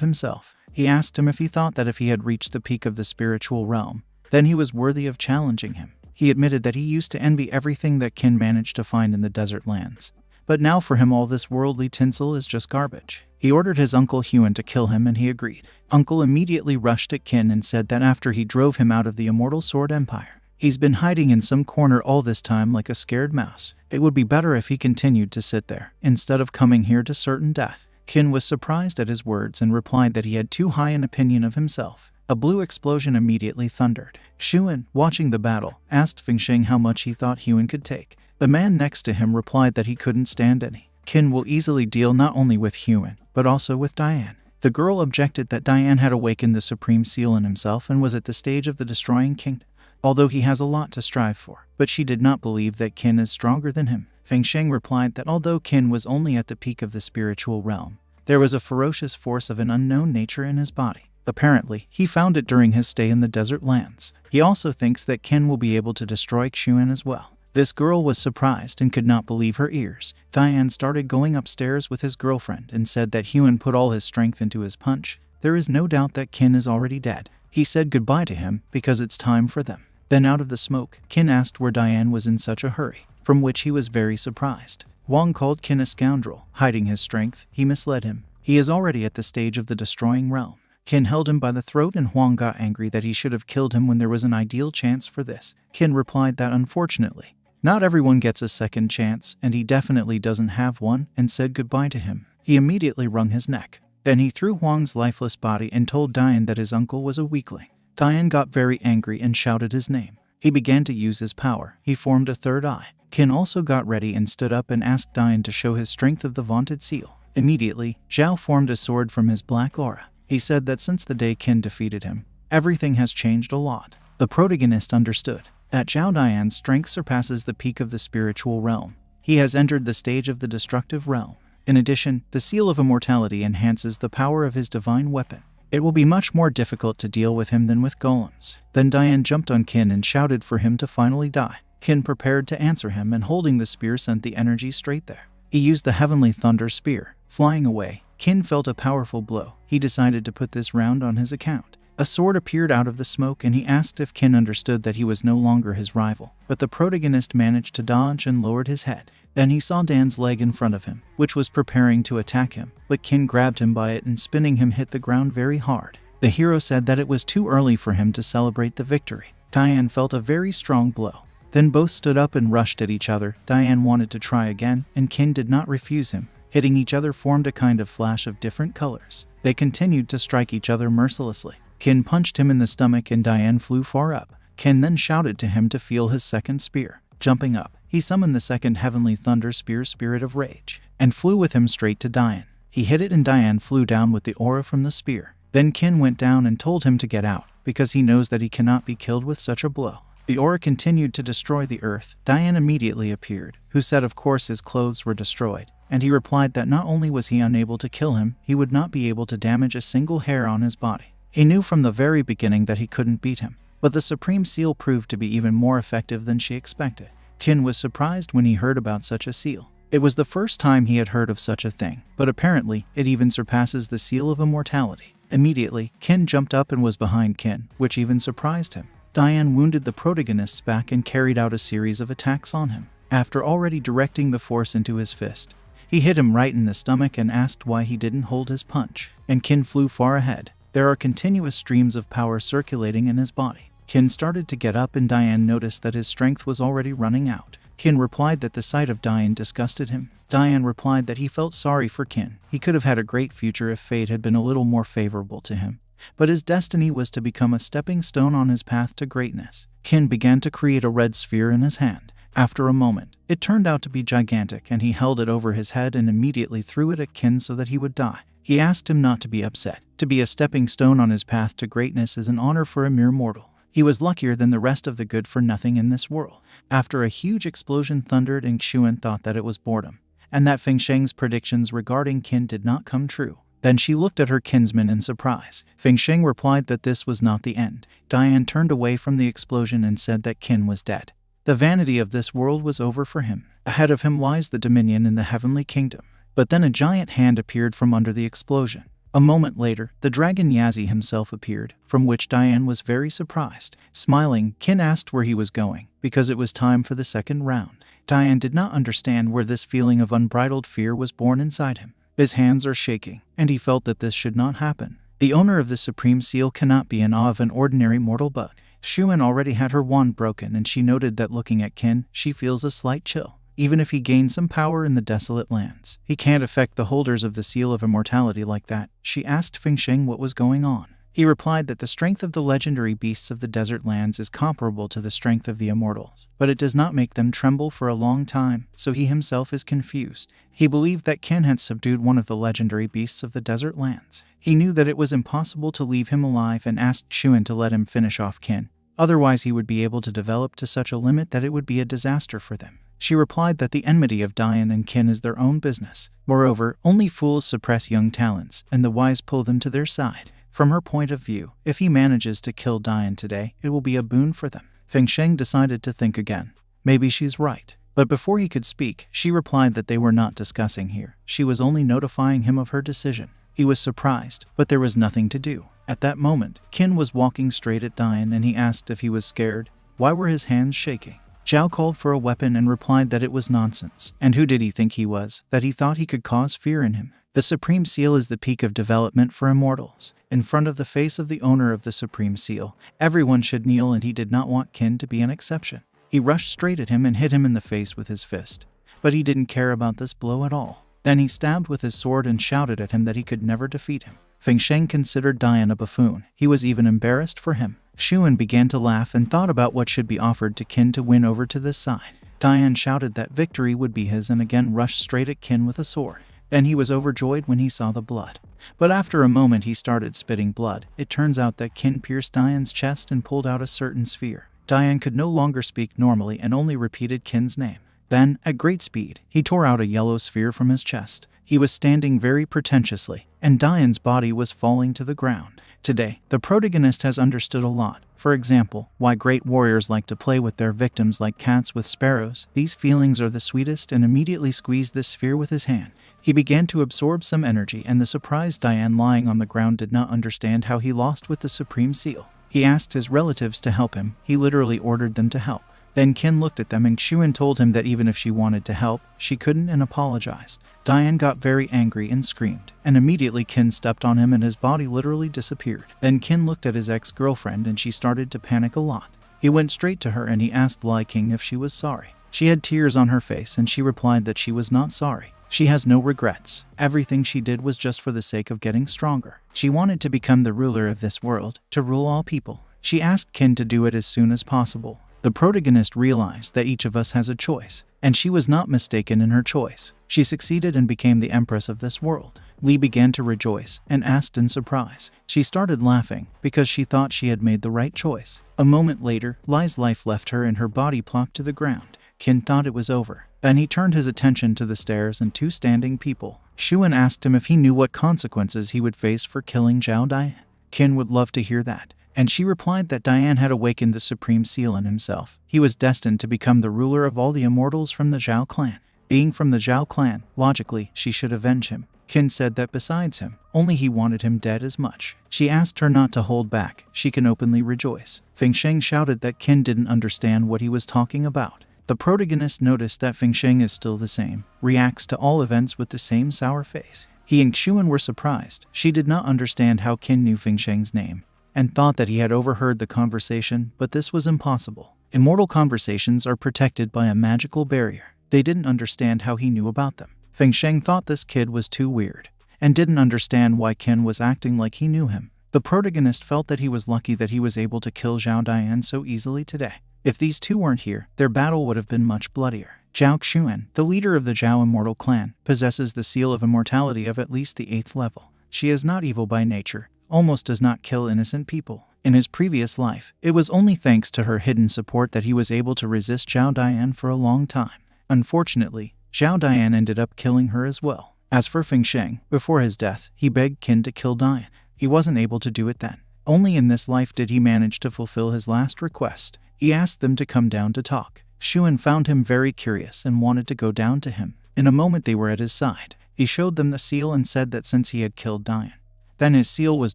himself. He asked him if he thought that if he had reached the peak of the spiritual realm, then he was worthy of challenging him. He admitted that he used to envy everything that Qin managed to find in the desert lands. But now for him all this worldly tinsel is just garbage. He ordered his uncle Huan to kill him and he agreed. Uncle immediately rushed at Qin and said that after he drove him out of the Immortal Sword Empire, he's been hiding in some corner all this time like a scared mouse. It would be better if he continued to sit there, instead of coming here to certain death. Qin was surprised at his words and replied that he had too high an opinion of himself. A blue explosion immediately thundered. Xuan, watching the battle, asked Fengsheng how much he thought Huan could take. The man next to him replied that he couldn't stand any. Qin will easily deal not only with Huan, but also with Diane. The girl objected that Diane had awakened the Supreme Seal in himself and was at the stage of the destroying kingdom, although he has a lot to strive for. But she did not believe that Qin is stronger than him. Fengsheng replied that although Qin was only at the peak of the spiritual realm, there was a ferocious force of an unknown nature in his body. Apparently, he found it during his stay in the desert lands. He also thinks that Qin will be able to destroy Xuan as well. This girl was surprised and could not believe her ears. Diane started going upstairs with his girlfriend and said that Huan put all his strength into his punch. There is no doubt that Qin is already dead. He said goodbye to him because it's time for them. Then out of the smoke, Qin asked where Diane was in such a hurry, from which he was very surprised. Wang called Qin a scoundrel. Hiding his strength, he misled him. He is already at the stage of the destroying realm. Qin held him by the throat and Huang got angry that he should have killed him when there was an ideal chance for this. Qin replied that unfortunately, not everyone gets a second chance, and he definitely doesn't have one, and said goodbye to him. He immediately wrung his neck. Then he threw Huang's lifeless body and told Diane that his uncle was a weakling. Diane got very angry and shouted his name. He began to use his power. He formed a third eye. Qin also got ready and stood up and asked Diane to show his strength of the vaunted seal. Immediately, Zhao formed a sword from his black aura. He said that since the day Qin defeated him, everything has changed a lot. The protagonist understood that Zhao Dian's strength surpasses the peak of the spiritual realm. He has entered the stage of the destructive realm. In addition, the Seal of Immortality enhances the power of his divine weapon. It will be much more difficult to deal with him than with golems. Then Diane jumped on Qin and shouted for him to finally die. Qin prepared to answer him and holding the spear sent the energy straight there. He used the Heavenly Thunder Spear. Flying away, Qin felt a powerful blow. He decided to put this round on his account. A sword appeared out of the smoke and he asked if Qin understood that he was no longer his rival. But the protagonist managed to dodge and lowered his head. Then he saw Dan's leg in front of him, which was preparing to attack him, but Qin grabbed him by it and spinning him hit the ground very hard. The hero said that it was too early for him to celebrate the victory. Diane felt a very strong blow. Then both stood up and rushed at each other. Diane wanted to try again, and Qin did not refuse him. Hitting each other formed a kind of flash of different colors. They continued to strike each other mercilessly. Qin punched him in the stomach and Diane flew far up. Qin then shouted to him to feel his second spear. Jumping up, he summoned the second Heavenly Thunder Spear, Spirit of Rage, and flew with him straight to Diane. He hit it and Diane flew down with the aura from the spear. Then Qin went down and told him to get out, because he knows that he cannot be killed with such a blow. The aura continued to destroy the earth. Diane immediately appeared, who said of course his clothes were destroyed, and he replied that not only was he unable to kill him, he would not be able to damage a single hair on his body. He knew from the very beginning that he couldn't beat him, but the Supreme Seal proved to be even more effective than she expected. Qin was surprised when he heard about such a seal. It was the first time he had heard of such a thing, but apparently it even surpasses the Seal of Immortality. Immediately, Qin jumped up and was behind Qin, which even surprised him. Diane wounded the protagonist's back and carried out a series of attacks on him. After already directing the force into his fist, he hit him right in the stomach and asked why he didn't hold his punch, and Qin flew far ahead. There are continuous streams of power circulating in his body. Qin started to get up and Diane noticed that his strength was already running out. Qin replied that the sight of Diane disgusted him. Diane replied that he felt sorry for Qin. He could have had a great future if fate had been a little more favorable to him, but his destiny was to become a stepping stone on his path to greatness. Qin began to create a red sphere in his hand. After a moment, it turned out to be gigantic and he held it over his head and immediately threw it at Qin so that he would die. He asked him not to be upset. To be a stepping stone on his path to greatness is an honor for a mere mortal. He was luckier than the rest of the good-for-nothing in this world. After a huge explosion thundered and Xuan thought that it was boredom, and that Fengsheng's predictions regarding Qin did not come true. Then she looked at her kinsman in surprise. Fengsheng replied that this was not the end. Diane turned away from the explosion and said that Qin was dead. The vanity of this world was over for him. Ahead of him lies the dominion in the heavenly kingdom. But then a giant hand appeared from under the explosion. A moment later, the dragon Yazi himself appeared, from which Diane was very surprised. Smiling, Qin asked where he was going, because it was time for the second round. Diane did not understand where this feeling of unbridled fear was born inside him. His hands are shaking, and he felt that this should not happen. The owner of the Supreme Seal cannot be in awe of an ordinary mortal bug. Xuan already had her wand broken, and she noted that looking at Qin, she feels a slight chill. Even if he gained some power in the desolate lands, he can't affect the holders of the Seal of Immortality like that. She asked Fengsheng what was going on. He replied that the strength of the legendary beasts of the desert lands is comparable to the strength of the immortals, but it does not make them tremble for a long time, so he himself is confused. He believed that Qin had subdued one of the legendary beasts of the desert lands. He knew that it was impossible to leave him alive and asked Xuan to let him finish off Qin. Otherwise he would be able to develop to such a limit that it would be a disaster for them. She replied that the enmity of Dian and Qin is their own business. Moreover, only fools suppress young talents, and the wise pull them to their side. From her point of view, if he manages to kill Dian today, it will be a boon for them. Feng Sheng decided to think again. Maybe she's right. But before he could speak, she replied that they were not discussing here. She was only notifying him of her decision. He was surprised, but there was nothing to do. At that moment, Qin was walking straight at Dian and he asked if he was scared. Why were his hands shaking? Zhao called for a weapon and replied that it was nonsense. And who did he think he was, that he thought he could cause fear in him? The Supreme Seal is the peak of development for immortals. In front of the face of the owner of the Supreme Seal, everyone should kneel, and he did not want Qin to be an exception. He rushed straight at him and hit him in the face with his fist. But he didn't care about this blow at all. Then he stabbed with his sword and shouted at him that he could never defeat him. Feng Sheng considered Dian a buffoon. He was even embarrassed for him. Xuan began to laugh and thought about what should be offered to Qin to win over to this side. Dian shouted that victory would be his and again rushed straight at Qin with a sword. Then he was overjoyed when he saw the blood. But after a moment he started spitting blood. It turns out that Qin pierced Dian's chest and pulled out a certain sphere. Dian could no longer speak normally and only repeated Qin's name. Then, at great speed, he tore out a yellow sphere from his chest. He was standing very pretentiously, and Dian's body was falling to the ground. Today, the protagonist has understood a lot. For example, why great warriors like to play with their victims like cats with sparrows. These feelings are the sweetest, and immediately squeezed this sphere with his hand. He began to absorb some energy, and the surprised Dian lying on the ground did not understand how he lost with the Supreme Seal. He asked his relatives to help him. He literally ordered them to help. Then Qin looked at them and Xuan told him that even if she wanted to help, she couldn't and apologized. Dian got very angry and screamed, and immediately Qin stepped on him and his body literally disappeared. Then Qin looked at his ex-girlfriend and she started to panic a lot. He went straight to her and he asked Lai King if she was sorry. She had tears on her face and she replied that she was not sorry. She has no regrets. Everything she did was just for the sake of getting stronger. She wanted to become the ruler of this world, to rule all people. She asked Qin to do it as soon as possible. The protagonist realized that each of us has a choice, and she was not mistaken in her choice. She succeeded and became the empress of this world. Li began to rejoice and asked in surprise. She started laughing because she thought she had made the right choice. A moment later, Li's life left her and her body plopped to the ground. Qin thought it was over. Then he turned his attention to the stairs and two standing people. Xuan asked him if he knew what consequences he would face for killing Zhao Dian. Qin would love to hear that. And she replied that Dian had awakened the Supreme Seal in himself. He was destined to become the ruler of all the immortals from the Zhao clan. Being from the Zhao clan, logically, she should avenge him. Qin said that besides him, only he wanted him dead as much. She asked her not to hold back. She can openly rejoice. Feng Sheng shouted that Qin didn't understand what he was talking about. The protagonist noticed that Feng Sheng is still the same, reacts to all events with the same sour face. He and Xuan were surprised. She did not understand how Qin knew Feng Sheng's name, and thought that he had overheard the conversation, but this was impossible. Immortal conversations are protected by a magical barrier. They didn't understand how he knew about them. Feng Sheng thought this kid was too weird, and didn't understand why Qin was acting like he knew him. The protagonist felt that he was lucky that he was able to kill Zhao Dian so easily today. If these two weren't here, their battle would have been much bloodier. Zhao Xuan, the leader of the Zhao immortal clan, possesses the seal of immortality of at least the 8th level. She is not evil by nature, almost does not kill innocent people. In his previous life, it was only thanks to her hidden support that he was able to resist Zhao Dian for a long time. Unfortunately, Zhao Dian ended up killing her as well. As for Feng Sheng, before his death, he begged Qin to kill Dian. He wasn't able to do it then. Only in this life did he manage to fulfill his last request. He asked them to come down to talk. Xuan found him very curious and wanted to go down to him. In a moment they were at his side. He showed them the seal and said that since he had killed Dian, then his seal was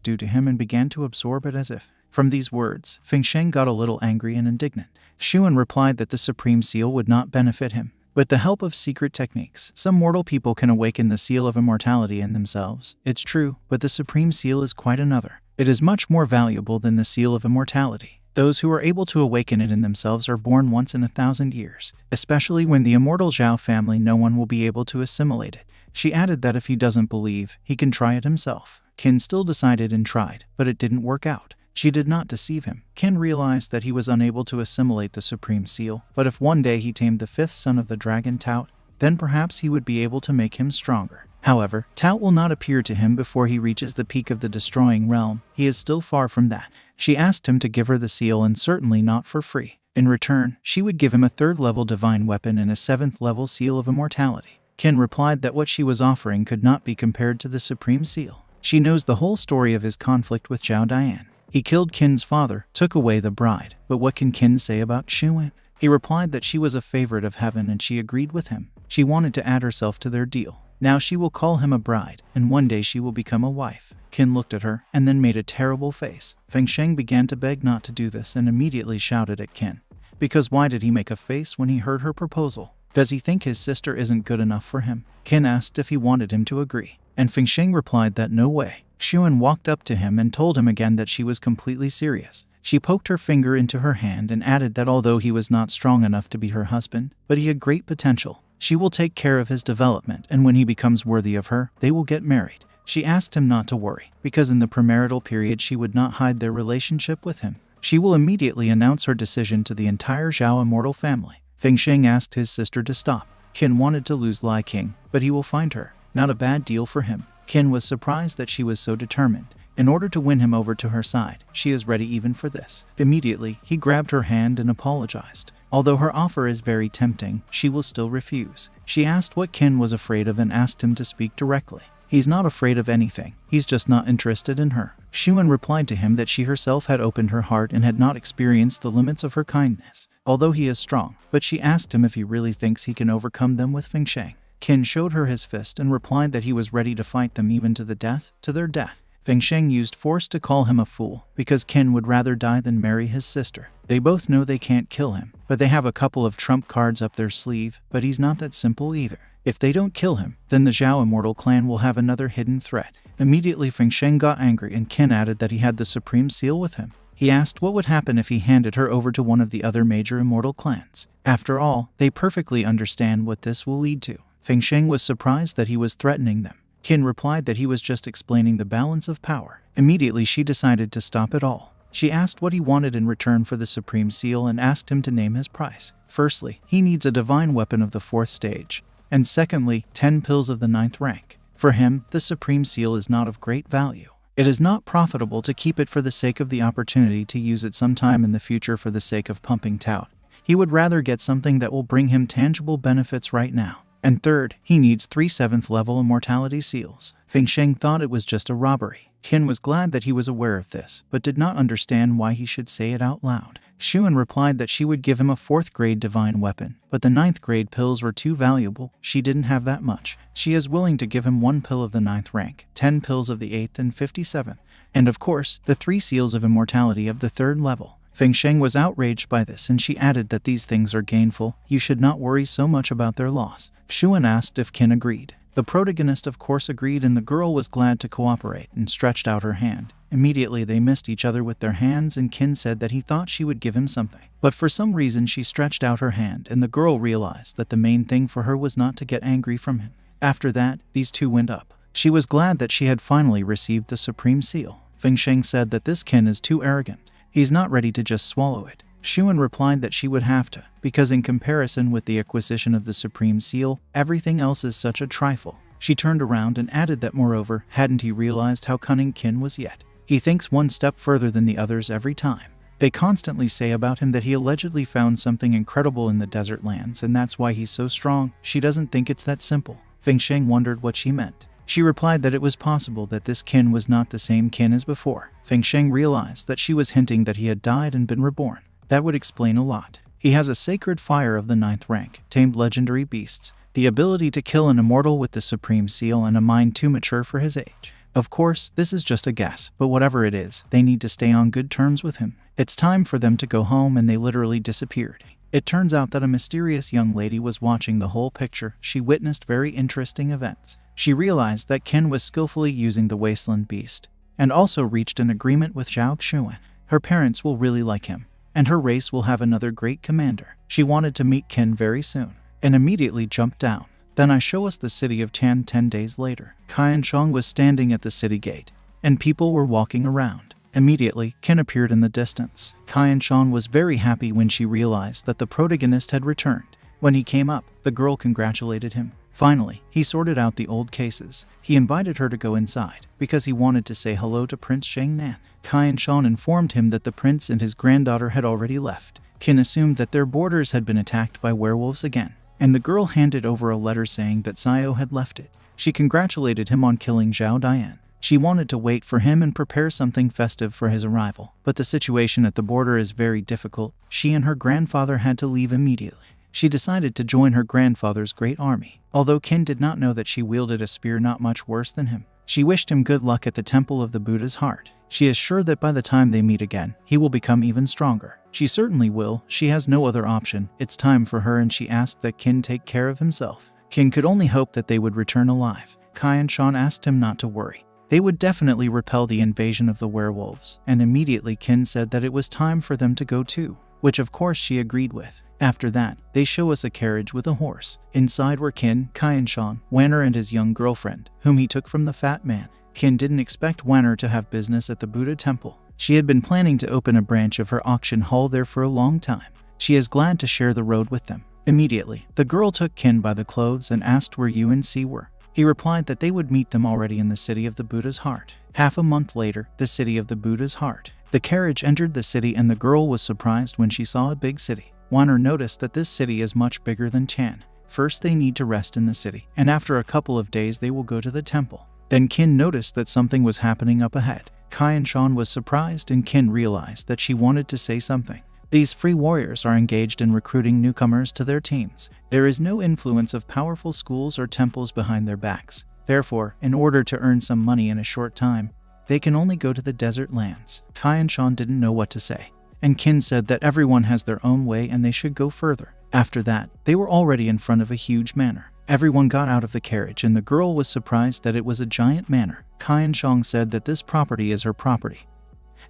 due to him, and began to absorb it as if. From these words, Feng Sheng got a little angry and indignant. Xuan replied that the Supreme Seal would not benefit him. With the help of secret techniques, some mortal people can awaken the seal of immortality in themselves. It's true, but the Supreme Seal is quite another. It is much more valuable than the seal of immortality. Those who are able to awaken it in themselves are born once in 1,000 years, especially when the immortal Zhao family no one will be able to assimilate it. She added that if he doesn't believe, he can try it himself. Qin still decided and tried, but it didn't work out. She did not deceive him. Qin realized that he was unable to assimilate the Supreme Seal, but if one day he tamed the fifth son of the dragon Tout, then perhaps he would be able to make him stronger. However, Tout will not appear to him before he reaches the peak of the destroying realm. He is still far from that. She asked him to give her the seal, and certainly not for free. In return, she would give him a 3rd-level divine weapon and a 7th-level seal of immortality. Qin replied that what she was offering could not be compared to the Supreme Seal. She knows the whole story of his conflict with Zhao Dian. He killed Qin's father, took away the bride, but what can Qin say about Xuan? He replied that she was a favorite of heaven and she agreed with him. She wanted to add herself to their deal. Now she will call him a bride, and one day she will become a wife. Qin looked at her and then made a terrible face. Feng Sheng began to beg not to do this and immediately shouted at Qin. Because why did he make a face when he heard her proposal? Does he think his sister isn't good enough for him? Qin asked if he wanted him to agree, and Feng Sheng replied that no way. Xuan walked up to him and told him again that she was completely serious. She poked her finger into her hand and added that although he was not strong enough to be her husband, but he had great potential. She will take care of his development, and when he becomes worthy of her, they will get married. She asked him not to worry, because in the premarital period she would not hide their relationship with him. She will immediately announce her decision to the entire Zhao immortal family. Feng Sheng asked his sister to stop. Qin wanted to lose Lai King, but he will find her. Not a bad deal for him. Qin was surprised that she was so determined. In order to win him over to her side, she is ready even for this. Immediately, he grabbed her hand and apologized. Although her offer is very tempting, she will still refuse. She asked what Qin was afraid of and asked him to speak directly. He's not afraid of anything. He's just not interested in her. Xuan replied to him that she herself had opened her heart and had not experienced the limits of her kindness. Although he is strong, but she asked him if he really thinks he can overcome them with Feng Sheng. Qin showed her his fist and replied that he was ready to fight them even to their death. Feng Sheng used force to call him a fool, because Qin would rather die than marry his sister. They both know they can't kill him, but they have a couple of trump cards up their sleeve, but he's not that simple either. If they don't kill him, then the Zhao immortal clan will have another hidden threat. Immediately Feng Sheng got angry and Qin added that he had the Supreme Seal with him. He asked what would happen if he handed her over to one of the other major immortal clans. After all, they perfectly understand what this will lead to. Feng Sheng was surprised that he was threatening them. Qin replied that he was just explaining the balance of power. Immediately she decided to stop it all. She asked what he wanted in return for the Supreme Seal and asked him to name his price. Firstly, he needs a divine weapon of the 4th stage. And secondly, 10 pills of the 9th rank. For him, the Supreme Seal is not of great value. It is not profitable to keep it for the sake of the opportunity to use it sometime in the future for the sake of pumping tout. He would rather get something that will bring him tangible benefits right now. And third, he needs 3 7th-level immortality seals. Feng Sheng thought it was just a robbery. Qin was glad that he was aware of this, but did not understand why he should say it out loud. Xuan replied that she would give him a 4th-grade divine weapon, but the 9th-grade pills were too valuable. She didn't have that much. She is willing to give him 1 pill of the 9th rank, 10 pills of the 8th and 57th, and of course, the 3 seals of immortality of the 3rd level. Feng Sheng was outraged by this and she added that these things are gainful. You should not worry so much about their loss. Xuan asked if Qin agreed. The protagonist of course agreed and the girl was glad to cooperate and stretched out her hand. Immediately they missed each other with their hands and Qin said that he thought she would give him something. But for some reason she stretched out her hand and the girl realized that the main thing for her was not to get angry from him. After that, these two went up. She was glad that she had finally received the Supreme Seal. Feng Sheng said that this Qin is too arrogant. He's not ready to just swallow it. Xuan replied that she would have to, because in comparison with the acquisition of the Supreme Seal, everything else is such a trifle. She turned around and added that moreover, hadn't he realized how cunning Qin was yet? He thinks one step further than the others every time. They constantly say about him that he allegedly found something incredible in the desert lands and that's why he's so strong. She doesn't think it's that simple. Feng Sheng wondered what she meant. She replied that it was possible that this Qin was not the same Qin as before. Feng Sheng realized that she was hinting that he had died and been reborn. That would explain a lot. He has a sacred fire of the 9th rank, tamed legendary beasts, the ability to kill an immortal with the Supreme Seal and a mind too mature for his age. Of course, this is just a guess, but whatever it is, they need to stay on good terms with him. It's time for them to go home and they literally disappeared. It turns out that a mysterious young lady was watching the whole picture. She witnessed very interesting events. She realized that Qin was skillfully using the Wasteland Beast, and also reached an agreement with Zhao Xuan. Her parents will really like him. and her race will have another great commander. She wanted to meet Qin very soon, and immediately jumped down. Then I show us the city of Tian 10 days later. Qian Shang was standing at the city gate, and people were walking around. Immediately, Qin appeared in the distance. Qian Shang was very happy when she realized that the protagonist had returned. When he came up, the girl congratulated him. Finally, he sorted out the old cases. He invited her to go inside, because he wanted to say hello to Prince Shangnan. Qian Shang informed him that the prince and his granddaughter had already left. Qin assumed that their borders had been attacked by werewolves again, and the girl handed over a letter saying that Xiao had left it. She congratulated him on killing Zhao Dian. She wanted to wait for him and prepare something festive for his arrival, but the situation at the border is very difficult. She and her grandfather had to leave immediately. She decided to join her grandfather's great army, although Qin did not know that she wielded a spear not much worse than him. She wished him good luck at the Temple of the Buddha's Heart. She is sure that by the time they meet again, he will become even stronger. She certainly will. She has no other option. It's time for her, and she asked that Qin take care of himself. Qin could only hope that they would return alive. Qian Shang asked him not to worry. They would definitely repel the invasion of the werewolves, and immediately Qin said that it was time for them to go too, which of course she agreed with. After that, they show us a carriage with a horse. Inside were Qin, Qian Shang, Wanner and his young girlfriend, whom he took from the fat man. Qin didn't expect Wanner to have business at the Buddha temple. She had been planning to open a branch of her auction hall there for a long time. She is glad to share the road with them. Immediately, the girl took Qin by the clothes and asked where Yu and Si were. He replied that they would meet them already in the city of the Buddha's Heart. Half a month later, the city of the Buddha's Heart. The carriage entered the city and the girl was surprised when she saw a big city. Wanner noticed that this city is much bigger than Chan. First they need to rest in the city, and after a couple of days they will go to the temple. Then Qin noticed that something was happening up ahead. Qian Shang was surprised and Qin realized that she wanted to say something. These free warriors are engaged in recruiting newcomers to their teams. There is no influence of powerful schools or temples behind their backs. Therefore, in order to earn some money in a short time, they can only go to the desert lands. Qian Shang didn't know what to say, and Qin said that everyone has their own way and they should go further. After that, they were already in front of a huge manor. Everyone got out of the carriage and the girl was surprised that it was a giant manor. Qian Shang said that this property is her property,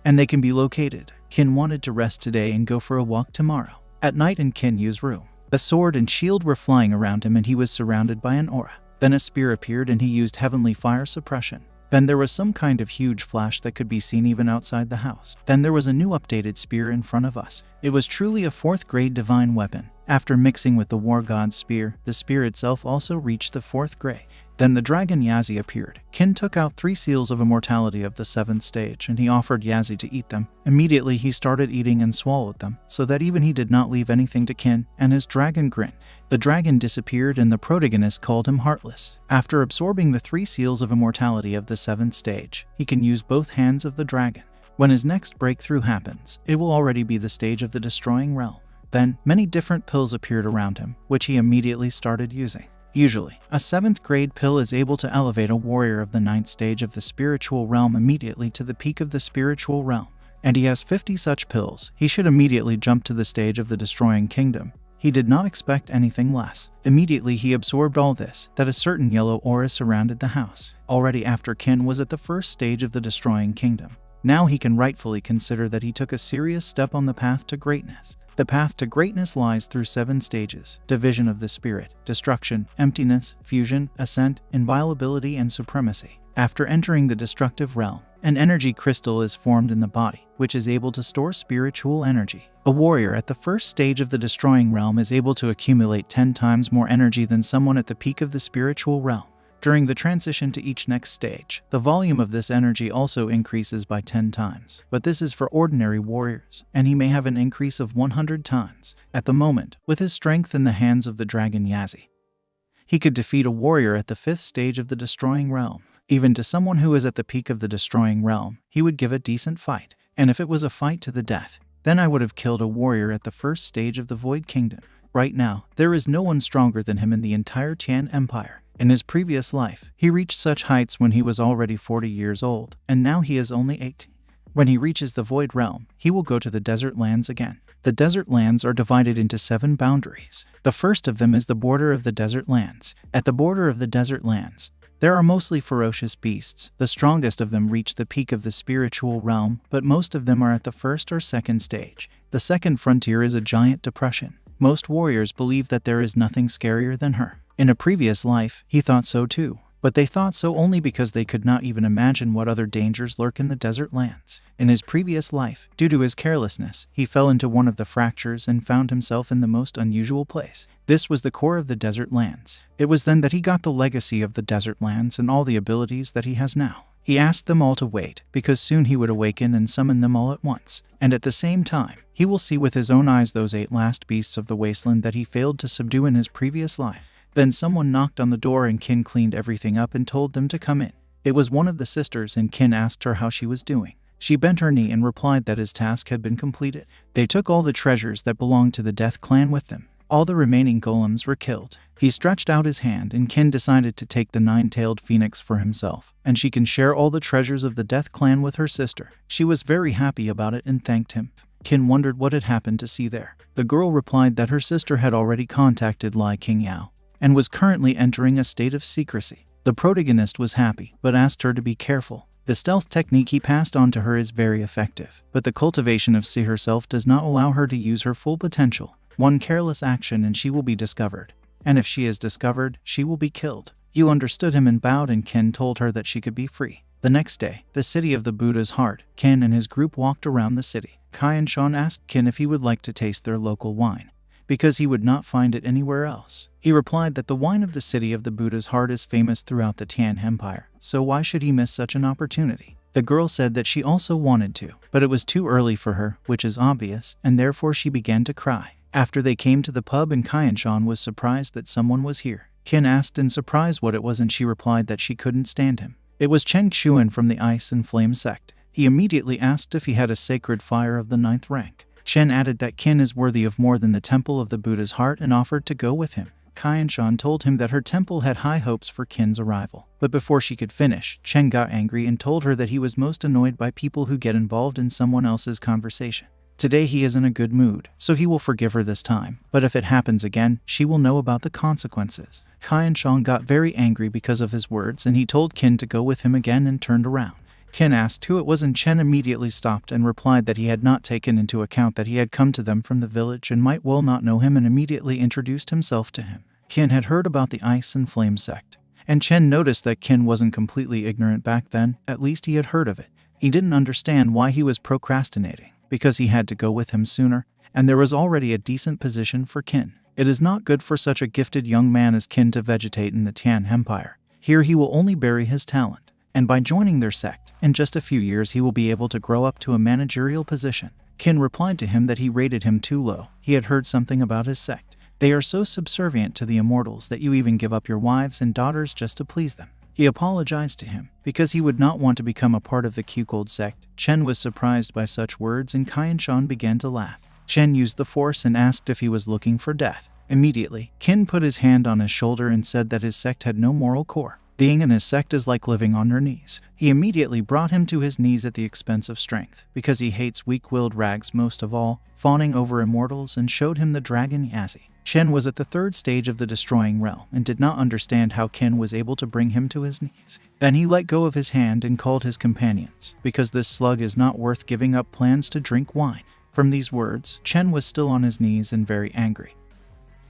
and they can be located. Qin wanted to rest today and go for a walk tomorrow. At night in Qin Yu's room, a sword and shield were flying around him and he was surrounded by an aura. Then a spear appeared and he used heavenly fire suppression. Then there was some kind of huge flash that could be seen even outside the house. Then there was a new updated spear in front of us. It was truly a 4th grade divine weapon. After mixing with the war god's spear, the spear itself also reached the 4th grade. Then the dragon Yazi appeared. Qin took out 3 seals of immortality of the 7th stage and he offered Yazi to eat them. Immediately he started eating and swallowed them, so that even he did not leave anything to Qin, and his dragon grinned. The dragon disappeared and the protagonist called him heartless. After absorbing the 3 seals of immortality of the 7th stage, he can use both hands of the dragon. When his next breakthrough happens, it will already be the stage of the destroying realm. Then, many different pills appeared around him, which he immediately started using. Usually, a 7th grade pill is able to elevate a warrior of the 9th stage of the spiritual realm immediately to the peak of the spiritual realm. And he has 50 such pills. He should immediately jump to the stage of the destroying kingdom. He did not expect anything less. Immediately he absorbed all this, that a certain yellow aura surrounded the house. Already after Qin was at the 1st stage of the destroying kingdom. Now he can rightfully consider that he took a serious step on the path to greatness. The path to greatness lies through 7 stages: division of the spirit, destruction, emptiness, fusion, ascent, inviolability, and supremacy. After entering the destructive realm, an energy crystal is formed in the body, which is able to store spiritual energy. A warrior at the 1st stage of the destroying realm is able to accumulate 10 times more energy than someone at the peak of the spiritual realm. During the transition to each next stage, the volume of this energy also increases by 10 times. But this is for ordinary warriors, and he may have an increase of 100 times. At the moment, with his strength in the hands of the dragon Yazi, he could defeat a warrior at the 5th stage of the destroying realm. Even to someone who is at the peak of the destroying realm, he would give a decent fight. And if it was a fight to the death, then I would have killed a warrior at the 1st stage of the Void Kingdom. Right now, there is no one stronger than him in the entire Tian Empire. In his previous life, he reached such heights when he was already 40 years old, and now he is only 18. When he reaches the Void Realm, he will go to the Desert Lands again. The Desert Lands are divided into 7 boundaries. The first of them is the border of the Desert Lands. At the border of the Desert Lands, There are mostly ferocious beasts. The strongest of them reach the peak of the spiritual realm, but most of them are at the first or second stage. The second frontier is a giant depression. Most warriors believe that there is nothing scarier than her. In a previous life, he thought so too. But they thought so only because they could not even imagine what other dangers lurk in the desert lands. In his previous life, due to his carelessness, he fell into one of the fractures and found himself in the most unusual place. This was the core of the desert lands. It was then that he got the legacy of the desert lands and all the abilities that he has now. He asked them all to wait, because soon he would awaken and summon them all at once. And at the same time, he will see with his own eyes those 8 last beasts of the wasteland that he failed to subdue in his previous life. Then someone knocked on the door and Kin cleaned everything up and told them to come in. It was one of the sisters and Kin asked her how she was doing. She bent her knee and replied that his task had been completed. They took all the treasures that belonged to the Death Clan with them. All the remaining golems were killed. He stretched out his hand and Kin decided to take the 9-tailed phoenix for himself, and she can share all the treasures of the Death Clan with her sister. She was very happy about it and thanked him. Kin wondered what had happened to see there. The girl replied that her sister had already contacted Lai King Yao and was currently entering a state of secrecy. The protagonist was happy, but asked her to be careful. The stealth technique he passed on to her is very effective, but the cultivation of Si herself does not allow her to use her full potential. One careless action and she will be discovered. And if she is discovered, she will be killed. You understood him and bowed, and Ken told her that she could be free. The next day, the city of the Buddha's heart, Ken and his group walked around the city. Kai and Sean asked Ken if he would like to taste their local wine, because he would not find it anywhere else. He replied that the wine of the city of the Buddha's heart is famous throughout the Tian Empire, so why should he miss such an opportunity? The girl said that she also wanted to, but it was too early for her, which is obvious, and therefore she began to cry. After they came to the pub and Kai and Sean was surprised that someone was here. Ken asked in surprise what it was and she replied that she couldn't stand him. It was Cheng Xuan from the Ice and Flame sect. He immediately asked if he had a sacred fire of the 9th rank. Chen added that Ken is worthy of more than the temple of the Buddha's heart and offered to go with him. Kai and Sean told him that her temple had high hopes for Ken's arrival. But before she could finish, Chen got angry and told her that he was most annoyed by people who get involved in someone else's conversation. Today he is in a good mood, so he will forgive her this time. But if it happens again, she will know about the consequences. Kai and Sean got very angry because of his words and he told Ken to go with him again and turned around. Ken asked who it was and Chen immediately stopped and replied that he had not taken into account that he had come to them from the village and might well not know him, and immediately introduced himself to him. Ken had heard about the Ice and Flame sect, and Chen noticed that Ken wasn't completely ignorant back then. At least he had heard of it. He didn't understand why he was procrastinating, because he had to go with him sooner, and there was already a decent position for Ken. It is not good for such a gifted young man as Ken to vegetate in the Tian Empire. Here he will only bury his talent, and by joining their sect, in just a few years he will be able to grow up to a managerial position. Ken replied to him that he rated him too low. He had heard something about his sect. They are so subservient to the immortals that you even give up your wives and daughters just to please them. He apologized to him, because he would not want to become a part of the Q-Gold sect. Chen was surprised by such words and Kai and Sean began to laugh. Chen used the force and asked if he was looking for death. Immediately, Ken put his hand on his shoulder and said that his sect had no moral core. Being in his sect is like living on your knees. He immediately brought him to his knees at the expense of strength, because he hates weak-willed rags most of all, fawning over immortals, and showed him the dragon Yazi. Chen was at the 3rd stage of the destroying realm and did not understand how Ken was able to bring him to his knees. Then he let go of his hand and called his companions, because this slug is not worth giving up plans to drink wine. From these words, Chen was still on his knees and very angry.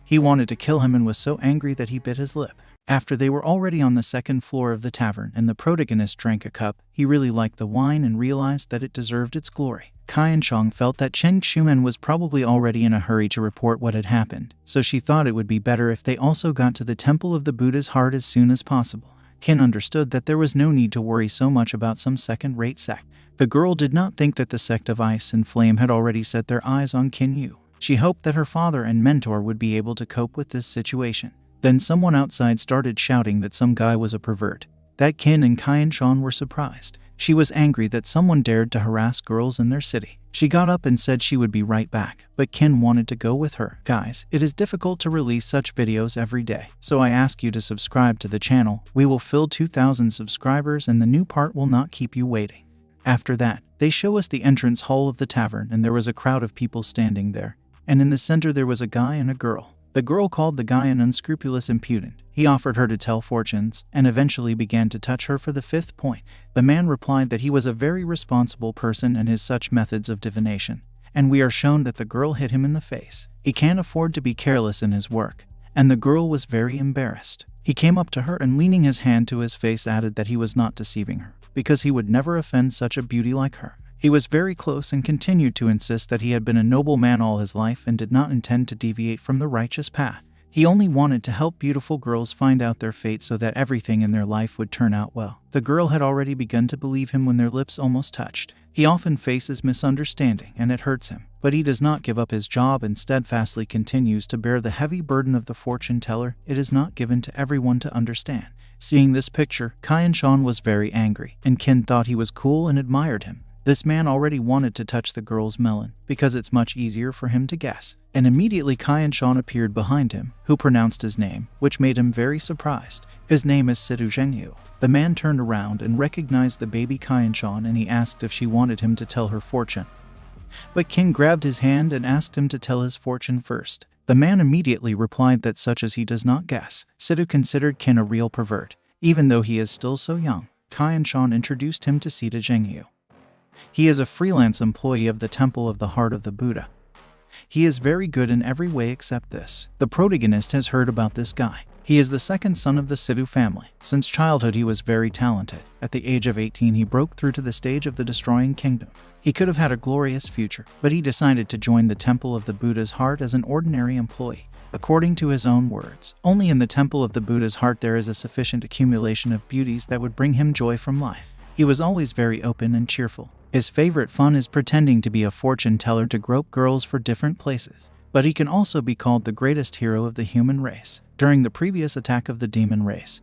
He wanted to kill him and was so angry that he bit his lip. After they were already on the 2nd floor of the tavern and the protagonist drank a cup, he really liked the wine and realized that it deserved its glory. Kai and Chong felt that Cheng Xuman was probably already in a hurry to report what had happened, so she thought it would be better if they also got to the Temple of the Buddha's heart as soon as possible. Ken understood that there was no need to worry so much about some second-rate sect. The girl did not think that the sect of Ice and Flame had already set their eyes on Kin Yu. She hoped that her father and mentor would be able to cope with this situation. Then someone outside started shouting that some guy was a pervert. That Ken and Kai and Sean were surprised. She was angry that someone dared to harass girls in their city. She got up and said she would be right back, but Ken wanted to go with her. Guys, it is difficult to release such videos every day, so I ask you to subscribe to the channel. We will fill 2,000 subscribers and the new part will not keep you waiting. After that, they show us the entrance hall of the tavern and there was a crowd of people standing there. And in the center there was a guy and a girl. The girl called the guy an unscrupulous impudent. He offered her to tell fortunes, and eventually began to touch her for the 5th point. The man replied that he was a very responsible person and his such methods of divination, and we are shown that the girl hit him in the face. He can't afford to be careless in his work, and the girl was very embarrassed. He came up to her and leaning his hand to his face added that he was not deceiving her, because he would never offend such a beauty like her. He was very close and continued to insist that he had been a noble man all his life and did not intend to deviate from the righteous path. He only wanted to help beautiful girls find out their fate so that everything in their life would turn out well. The girl had already begun to believe him when their lips almost touched. He often faces misunderstanding and it hurts him, but he does not give up his job and steadfastly continues to bear the heavy burden of the fortune teller. It is not given to everyone to understand. Seeing this picture, Kyan-chan was very angry, and Kin thought he was cool and admired him. This man already wanted to touch the girl's melon, because it's much easier for him to guess. And immediately Kyan-chan appeared behind him, who pronounced his name, which made him very surprised. His name is Sidu Zhengyu. The man turned around and recognized the baby Kyan-chan, and he asked if she wanted him to tell her fortune. But Kin grabbed his hand and asked him to tell his fortune first. The man immediately replied that such as he does not guess. Sidu considered Kin a real pervert. Even though he is still so young, Kyan-chan introduced him to Sidu Zhengyu. He is a freelance employee of the Temple of the Heart of the Buddha. He is very good in every way except this. The protagonist has heard about this guy. He is the second son of the Sidu family. Since childhood he was very talented. At the age of 18 he broke through to the stage of the Destroying Kingdom. He could have had a glorious future, but he decided to join the Temple of the Buddha's Heart as an ordinary employee. According to his own words, only in the Temple of the Buddha's Heart there is a sufficient accumulation of beauties that would bring him joy from life. He was always very open and cheerful. His favorite fun is pretending to be a fortune teller to grope girls for different places. But he can also be called the greatest hero of the human race. During the previous attack of the demon race,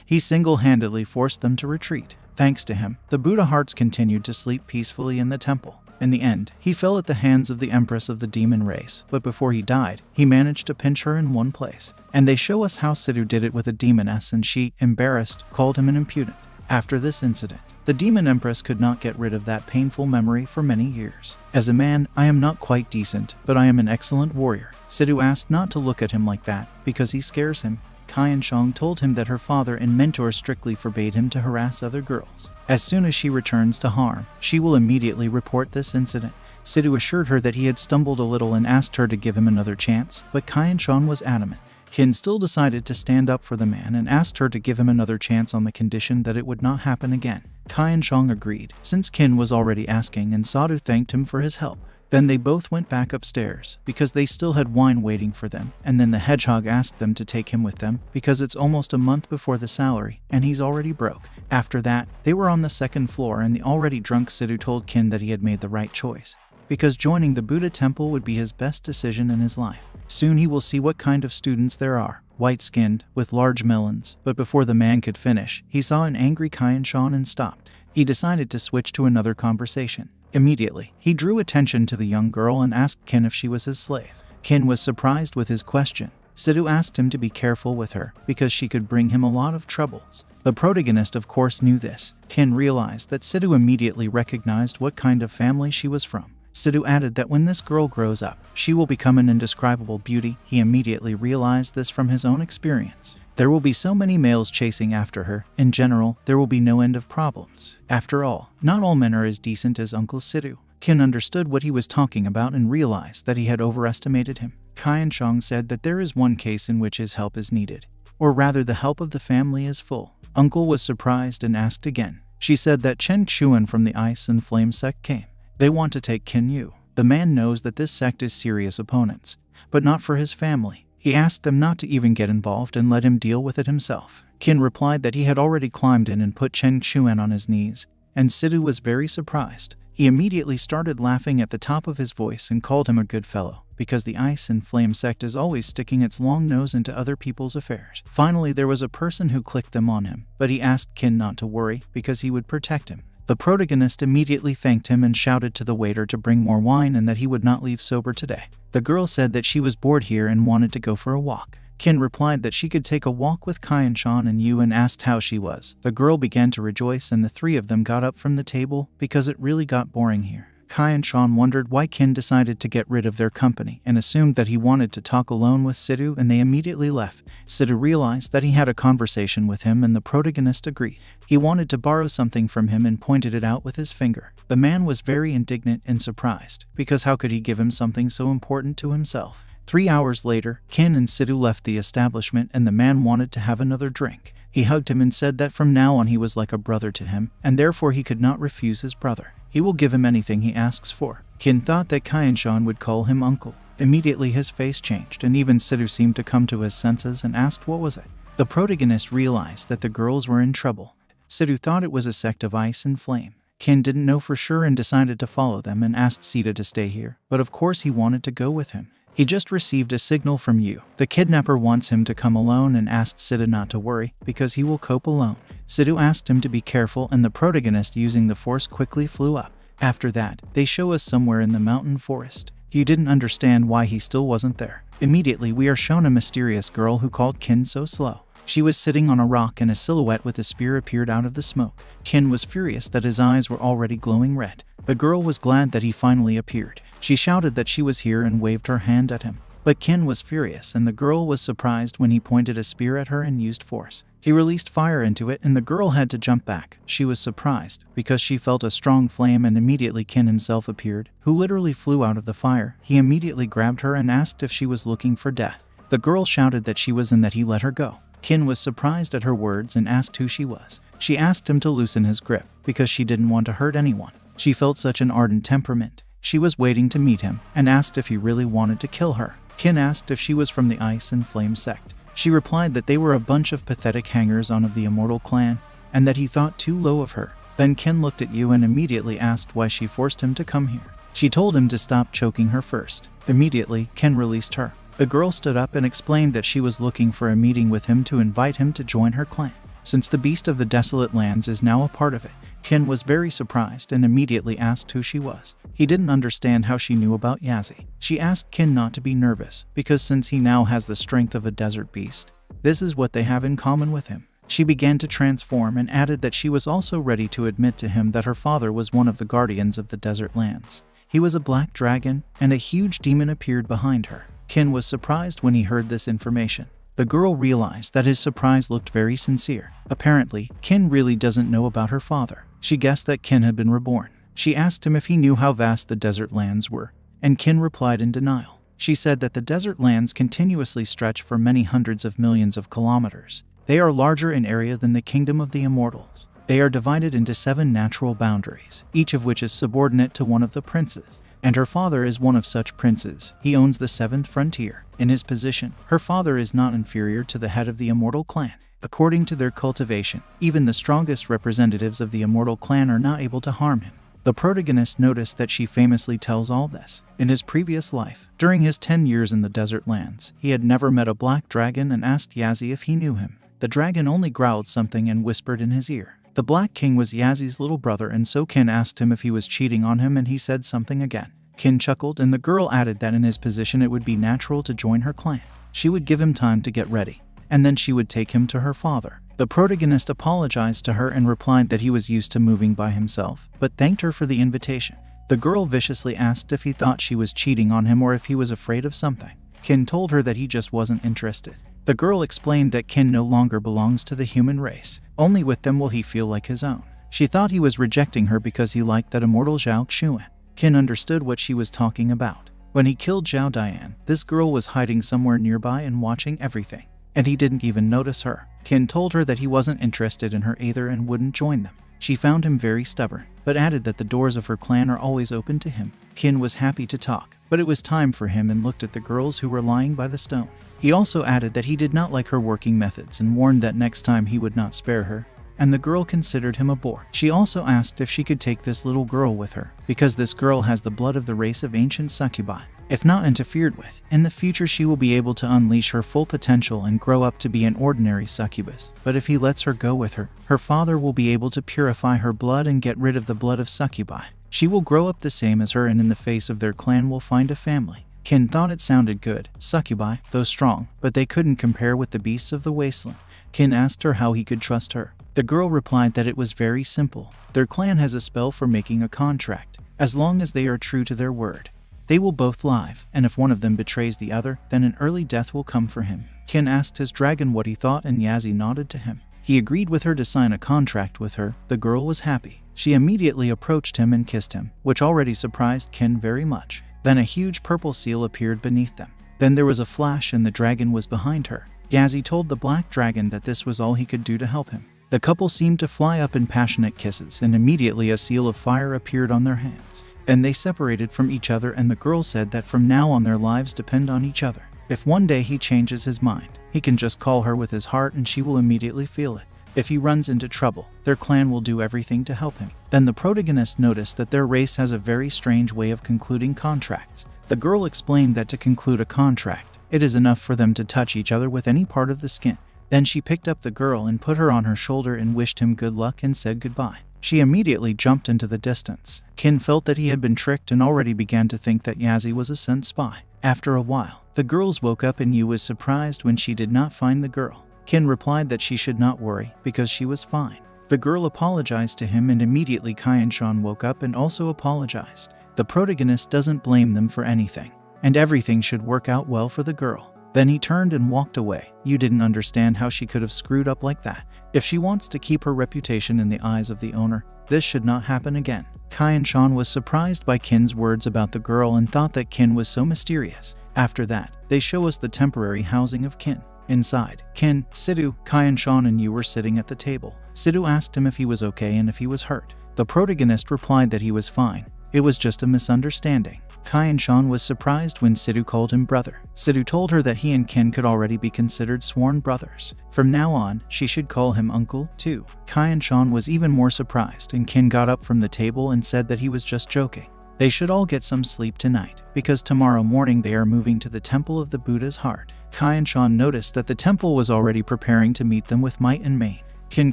he single-handedly forced them to retreat. Thanks to him, the Buddha hearts continued to sleep peacefully in the temple. In the end, he fell at the hands of the empress of the demon race, but before he died, he managed to pinch her in one place. And they show us how Sidu did it with a demoness, and she, embarrassed, called him an impudent. After this incident, the demon empress could not get rid of that painful memory for many years. As a man, I am not quite decent, but I am an excellent warrior. Sidu asked not to look at him like that, because he scares him. Kyan-chan told him that her father and mentor strictly forbade him to harass other girls. As soon as she returns to harm, she will immediately report this incident. Sidu assured her that he had stumbled a little and asked her to give him another chance, but Kyan-chan was adamant. Kin still decided to stand up for the man and asked her to give him another chance on the condition that it would not happen again. Kyan-chan agreed, since Kin was already asking, and Sadhu thanked him for his help. Then they both went back upstairs, because they still had wine waiting for them, and then the hedgehog asked them to take him with them, because it's almost a month before the salary, and he's already broke. After that, they were on the second floor, and the already drunk Sidu told Kin that he had made the right choice, because joining the Buddha temple would be his best decision in his life. Soon he will see what kind of students there are, white-skinned, with large melons. But before the man could finish, he saw an angry Kyan-chan and stopped. He decided to switch to another conversation. Immediately, he drew attention to the young girl and asked Kin if she was his slave. Kin was surprised with his question. Sidu asked him to be careful with her, because she could bring him a lot of troubles. The protagonist of course knew this. Kin realized that Sidu immediately recognized what kind of family she was from. Sidu added that when this girl grows up, she will become an indescribable beauty. He immediately realized this from his own experience. There will be so many males chasing after her. In general, there will be no end of problems. After all, not all men are as decent as Uncle Sidu. Kin understood what he was talking about and realized that he had overestimated him. Kyan-chan said that there is one case in which his help is needed, or rather the help of the family is full. Uncle was surprised and asked again. She said that Chen Xuan from the Ice and Flame sect came. They want to take Kin Yu. The man knows that this sect is serious opponents, but not for his family. He asked them not to even get involved and let him deal with it himself. Kin replied that he had already climbed in and put Chen Xuan on his knees, and Sidu was very surprised. He immediately started laughing at the top of his voice and called him a good fellow, because the Ice and Flame sect is always sticking its long nose into other people's affairs. Finally, there was a person who clicked them on him, but he asked Kin not to worry, because he would protect him. The protagonist immediately thanked him and shouted to the waiter to bring more wine and that he would not leave sober today. The girl said that she was bored here and wanted to go for a walk. Kin replied that she could take a walk with Kyan-chan and Yu and asked how she was. The girl began to rejoice and the three of them got up from the table because it really got boring here. Kai and Sean wondered why Kin decided to get rid of their company and assumed that he wanted to talk alone with Sidhu, and they immediately left. Sidhu realized that he had a conversation with him and the protagonist agreed. He wanted to borrow something from him and pointed it out with his finger. The man was very indignant and surprised, because how could he give him something so important to himself? 3 hours later, Kin and Sidhu left the establishment and the man wanted to have another drink. He hugged him and said that from now on he was like a brother to him, and therefore he could not refuse his brother. He will give him anything he asks for. Kin thought that Kai and Sean would call him uncle. Immediately his face changed, and even Sidhu seemed to come to his senses and asked what was it. The protagonist realized that the girls were in trouble. Sidhu thought it was a sect of ice and flame. Kin didn't know for sure and decided to follow them and asked Sita to stay here, but of course he wanted to go with him. He just received a signal from you. The kidnapper wants him to come alone and asked Sidhu not to worry, because he will cope alone. Sidhu asked him to be careful and the protagonist using the force quickly flew up. After that, they show us somewhere in the mountain forest. You didn't understand why he still wasn't there. Immediately we are shown a mysterious girl who called Kin so slow. She was sitting on a rock and a silhouette with a spear appeared out of the smoke. Kin was furious that his eyes were already glowing red. The girl was glad that he finally appeared. She shouted that she was here and waved her hand at him. But Kin was furious and the girl was surprised when he pointed a spear at her and used force. He released fire into it and the girl had to jump back. She was surprised because she felt a strong flame and immediately Kin himself appeared, who literally flew out of the fire. He immediately grabbed her and asked if she was looking for death. The girl shouted that she was and that he let her go. Kin was surprised at her words and asked who she was. She asked him to loosen his grip because she didn't want to hurt anyone. She felt such an ardent temperament. She was waiting to meet him and asked if he really wanted to kill her. Kin asked if she was from the Ice and Flame sect. She replied that they were a bunch of pathetic hangers-on of the Immortal clan and that he thought too low of her. Then Kin looked at you and immediately asked why she forced him to come here. She told him to stop choking her first. Immediately, Kin released her. The girl stood up and explained that she was looking for a meeting with him to invite him to join her clan. Since the Beast of the Desolate Lands is now a part of it, Kin was very surprised and immediately asked who she was. He didn't understand how she knew about Yazzie. She asked Kin not to be nervous, because since he now has the strength of a desert beast, this is what they have in common with him. She began to transform and added that she was also ready to admit to him that her father was one of the guardians of the desert lands. He was a black dragon, and a huge demon appeared behind her. Kin was surprised when he heard this information. The girl realized that his surprise looked very sincere. Apparently, Kin really doesn't know about her father. She guessed that Kin had been reborn. She asked him if he knew how vast the desert lands were, and Kin replied in denial. She said that the desert lands continuously stretch for many hundreds of millions of kilometers. They are larger in area than the kingdom of the immortals. They are divided into 7 natural boundaries, each of which is subordinate to one of the princes. And her father is one of such princes. He owns the 7th frontier. In his position, her father is not inferior to the head of the Immortal clan. According to their cultivation, even the strongest representatives of the Immortal clan are not able to harm him. The protagonist noticed that she famously tells all this. In his previous life, during his 10 years in the desert lands, he had never met a black dragon and asked Yazzie if he knew him. The dragon only growled something and whispered in his ear. The Black King was Yazzie's little brother, and so Kin asked him if he was cheating on him and he said something again. Kin chuckled and the girl added that in his position it would be natural to join her clan. She would give him time to get ready, and then she would take him to her father. The protagonist apologized to her and replied that he was used to moving by himself, but thanked her for the invitation. The girl viciously asked if he thought she was cheating on him or if he was afraid of something. Kin told her that he just wasn't interested. The girl explained that Kin no longer belongs to the human race. Only with them will he feel like his own. She thought he was rejecting her because he liked that immortal Zhao Xuan. Kin understood what she was talking about. When he killed Zhao Dian, this girl was hiding somewhere nearby and watching everything, and he didn't even notice her. Kin told her that he wasn't interested in her either and wouldn't join them. She found him very stubborn, but added that the doors of her clan are always open to him. Kin was happy to talk, but it was time for him and looked at the girls who were lying by the stone. He also added that he did not like her working methods and warned that next time he would not spare her, and the girl considered him a bore. She also asked if she could take this little girl with her, because this girl has the blood of the race of ancient succubi. If not interfered with, in the future she will be able to unleash her full potential and grow up to be an ordinary succubus. But if he lets her go with her, her father will be able to purify her blood and get rid of the blood of succubi. She will grow up the same as her and in the face of their clan will find a family. Kin thought it sounded good. Succubi, though strong, but they couldn't compare with the beasts of the wasteland. Kin asked her how he could trust her. The girl replied that it was very simple. Their clan has a spell for making a contract. As long as they are true to their word, they will both live, and if one of them betrays the other, then an early death will come for him. Kin asked his dragon what he thought, and Yazi nodded to him. He agreed with her to sign a contract with her. The girl was happy. She immediately approached him and kissed him, which already surprised Kin very much. Then a huge purple seal appeared beneath them. Then there was a flash and the dragon was behind her. Yazi told the black dragon that this was all he could do to help him. The couple seemed to fly up in passionate kisses, and immediately a seal of fire appeared on their hands. Then they separated from each other, and the girl said that from now on their lives depend on each other. If one day he changes his mind, he can just call her with his heart and she will immediately feel it. If he runs into trouble, their clan will do everything to help him. Then the protagonist noticed that their race has a very strange way of concluding contracts. The girl explained that to conclude a contract, it is enough for them to touch each other with any part of the skin. Then she picked up the girl and put her on her shoulder and wished him good luck and said goodbye. She immediately jumped into the distance. Kin felt that he had been tricked and already began to think that Yazi was a sent spy. After a while, the girls woke up and Yu was surprised when she did not find the girl. Kin replied that she should not worry because she was fine. The girl apologized to him and immediately Kai and Sean woke up and also apologized. The protagonist doesn't blame them for anything, and everything should work out well for the girl. Then he turned and walked away. You didn't understand how she could have screwed up like that. If she wants to keep her reputation in the eyes of the owner, this should not happen again. Kai and Sean was surprised by Kin's words about the girl and thought that Kin was so mysterious. After that, they show us the temporary housing of Kin. Inside, Kin, Sidhu, Kai and Sean and Yu were sitting at the table. Sidhu asked him if he was okay and if he was hurt. The protagonist replied that he was fine. It was just a misunderstanding. Kai and Sean was surprised when Sidhu called him brother. Sidhu told her that he and Kin could already be considered sworn brothers. From now on, she should call him uncle, too. Kai and Sean was even more surprised, and Kin got up from the table and said that he was just joking. They should all get some sleep tonight, because tomorrow morning they are moving to the Temple of the Buddha's Heart. Kai and Sean noticed that the temple was already preparing to meet them with might and main. Kin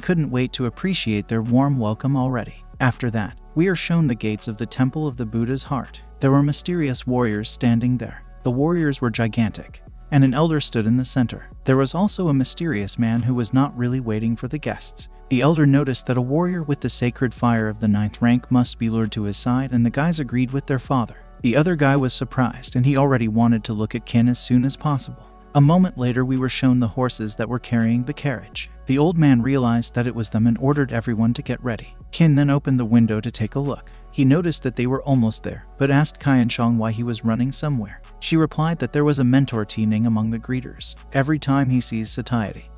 couldn't wait to appreciate their warm welcome already. After that, we are shown the gates of the Temple of the Buddha's Heart. There were mysterious warriors standing there. The warriors were gigantic, and an elder stood in the center. There was also a mysterious man who was not really waiting for the guests. The elder noticed that a warrior with the sacred fire of the 9th rank must be lured to his side, and the guys agreed with their father. The other guy was surprised, and he already wanted to look at Kin as soon as possible. A moment later, we were shown the horses that were carrying the carriage. The old man realized that it was them and ordered everyone to get ready. Kin then opened the window to take a look. He noticed that they were almost there, but asked Kai and Shang why he was running somewhere. She replied that there was a mentor teeming among the greeters. Every time he sees satiety,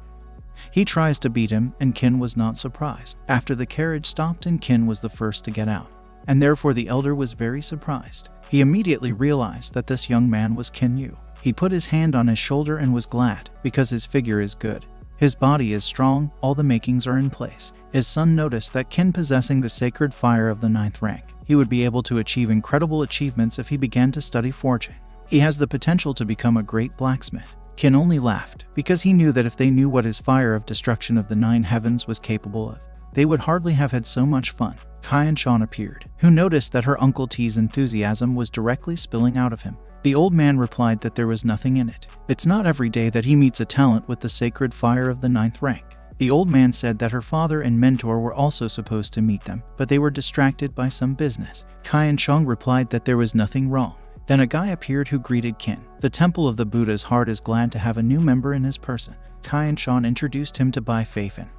he tries to beat him, and Kin was not surprised. After the carriage stopped and Kin was the first to get out, and therefore the elder was very surprised. He immediately realized that this young man was Kin Yu. He put his hand on his shoulder and was glad, because his figure is good. His body is strong, all the makings are in place. His son noticed that Kin possessing the sacred fire of the 9th rank, he would be able to achieve incredible achievements if he began to study forging. He has the potential to become a great blacksmith. Kin only laughed, because he knew that if they knew what his fire of destruction of the 9 heavens was capable of, they would hardly have had so much fun. Kai and Sean appeared, who noticed that her Uncle T's enthusiasm was directly spilling out of him. The old man replied that there was nothing in it. It's not every day that he meets a talent with the sacred fire of the 9th rank. The old man said that her father and mentor were also supposed to meet them, but they were distracted by some business. Kai and Shang replied that there was nothing wrong. Then a guy appeared who greeted Kin. The Temple of the Buddha's Heart is glad to have a new member in his person. Kai and Sean introduced him to Bai Feifan,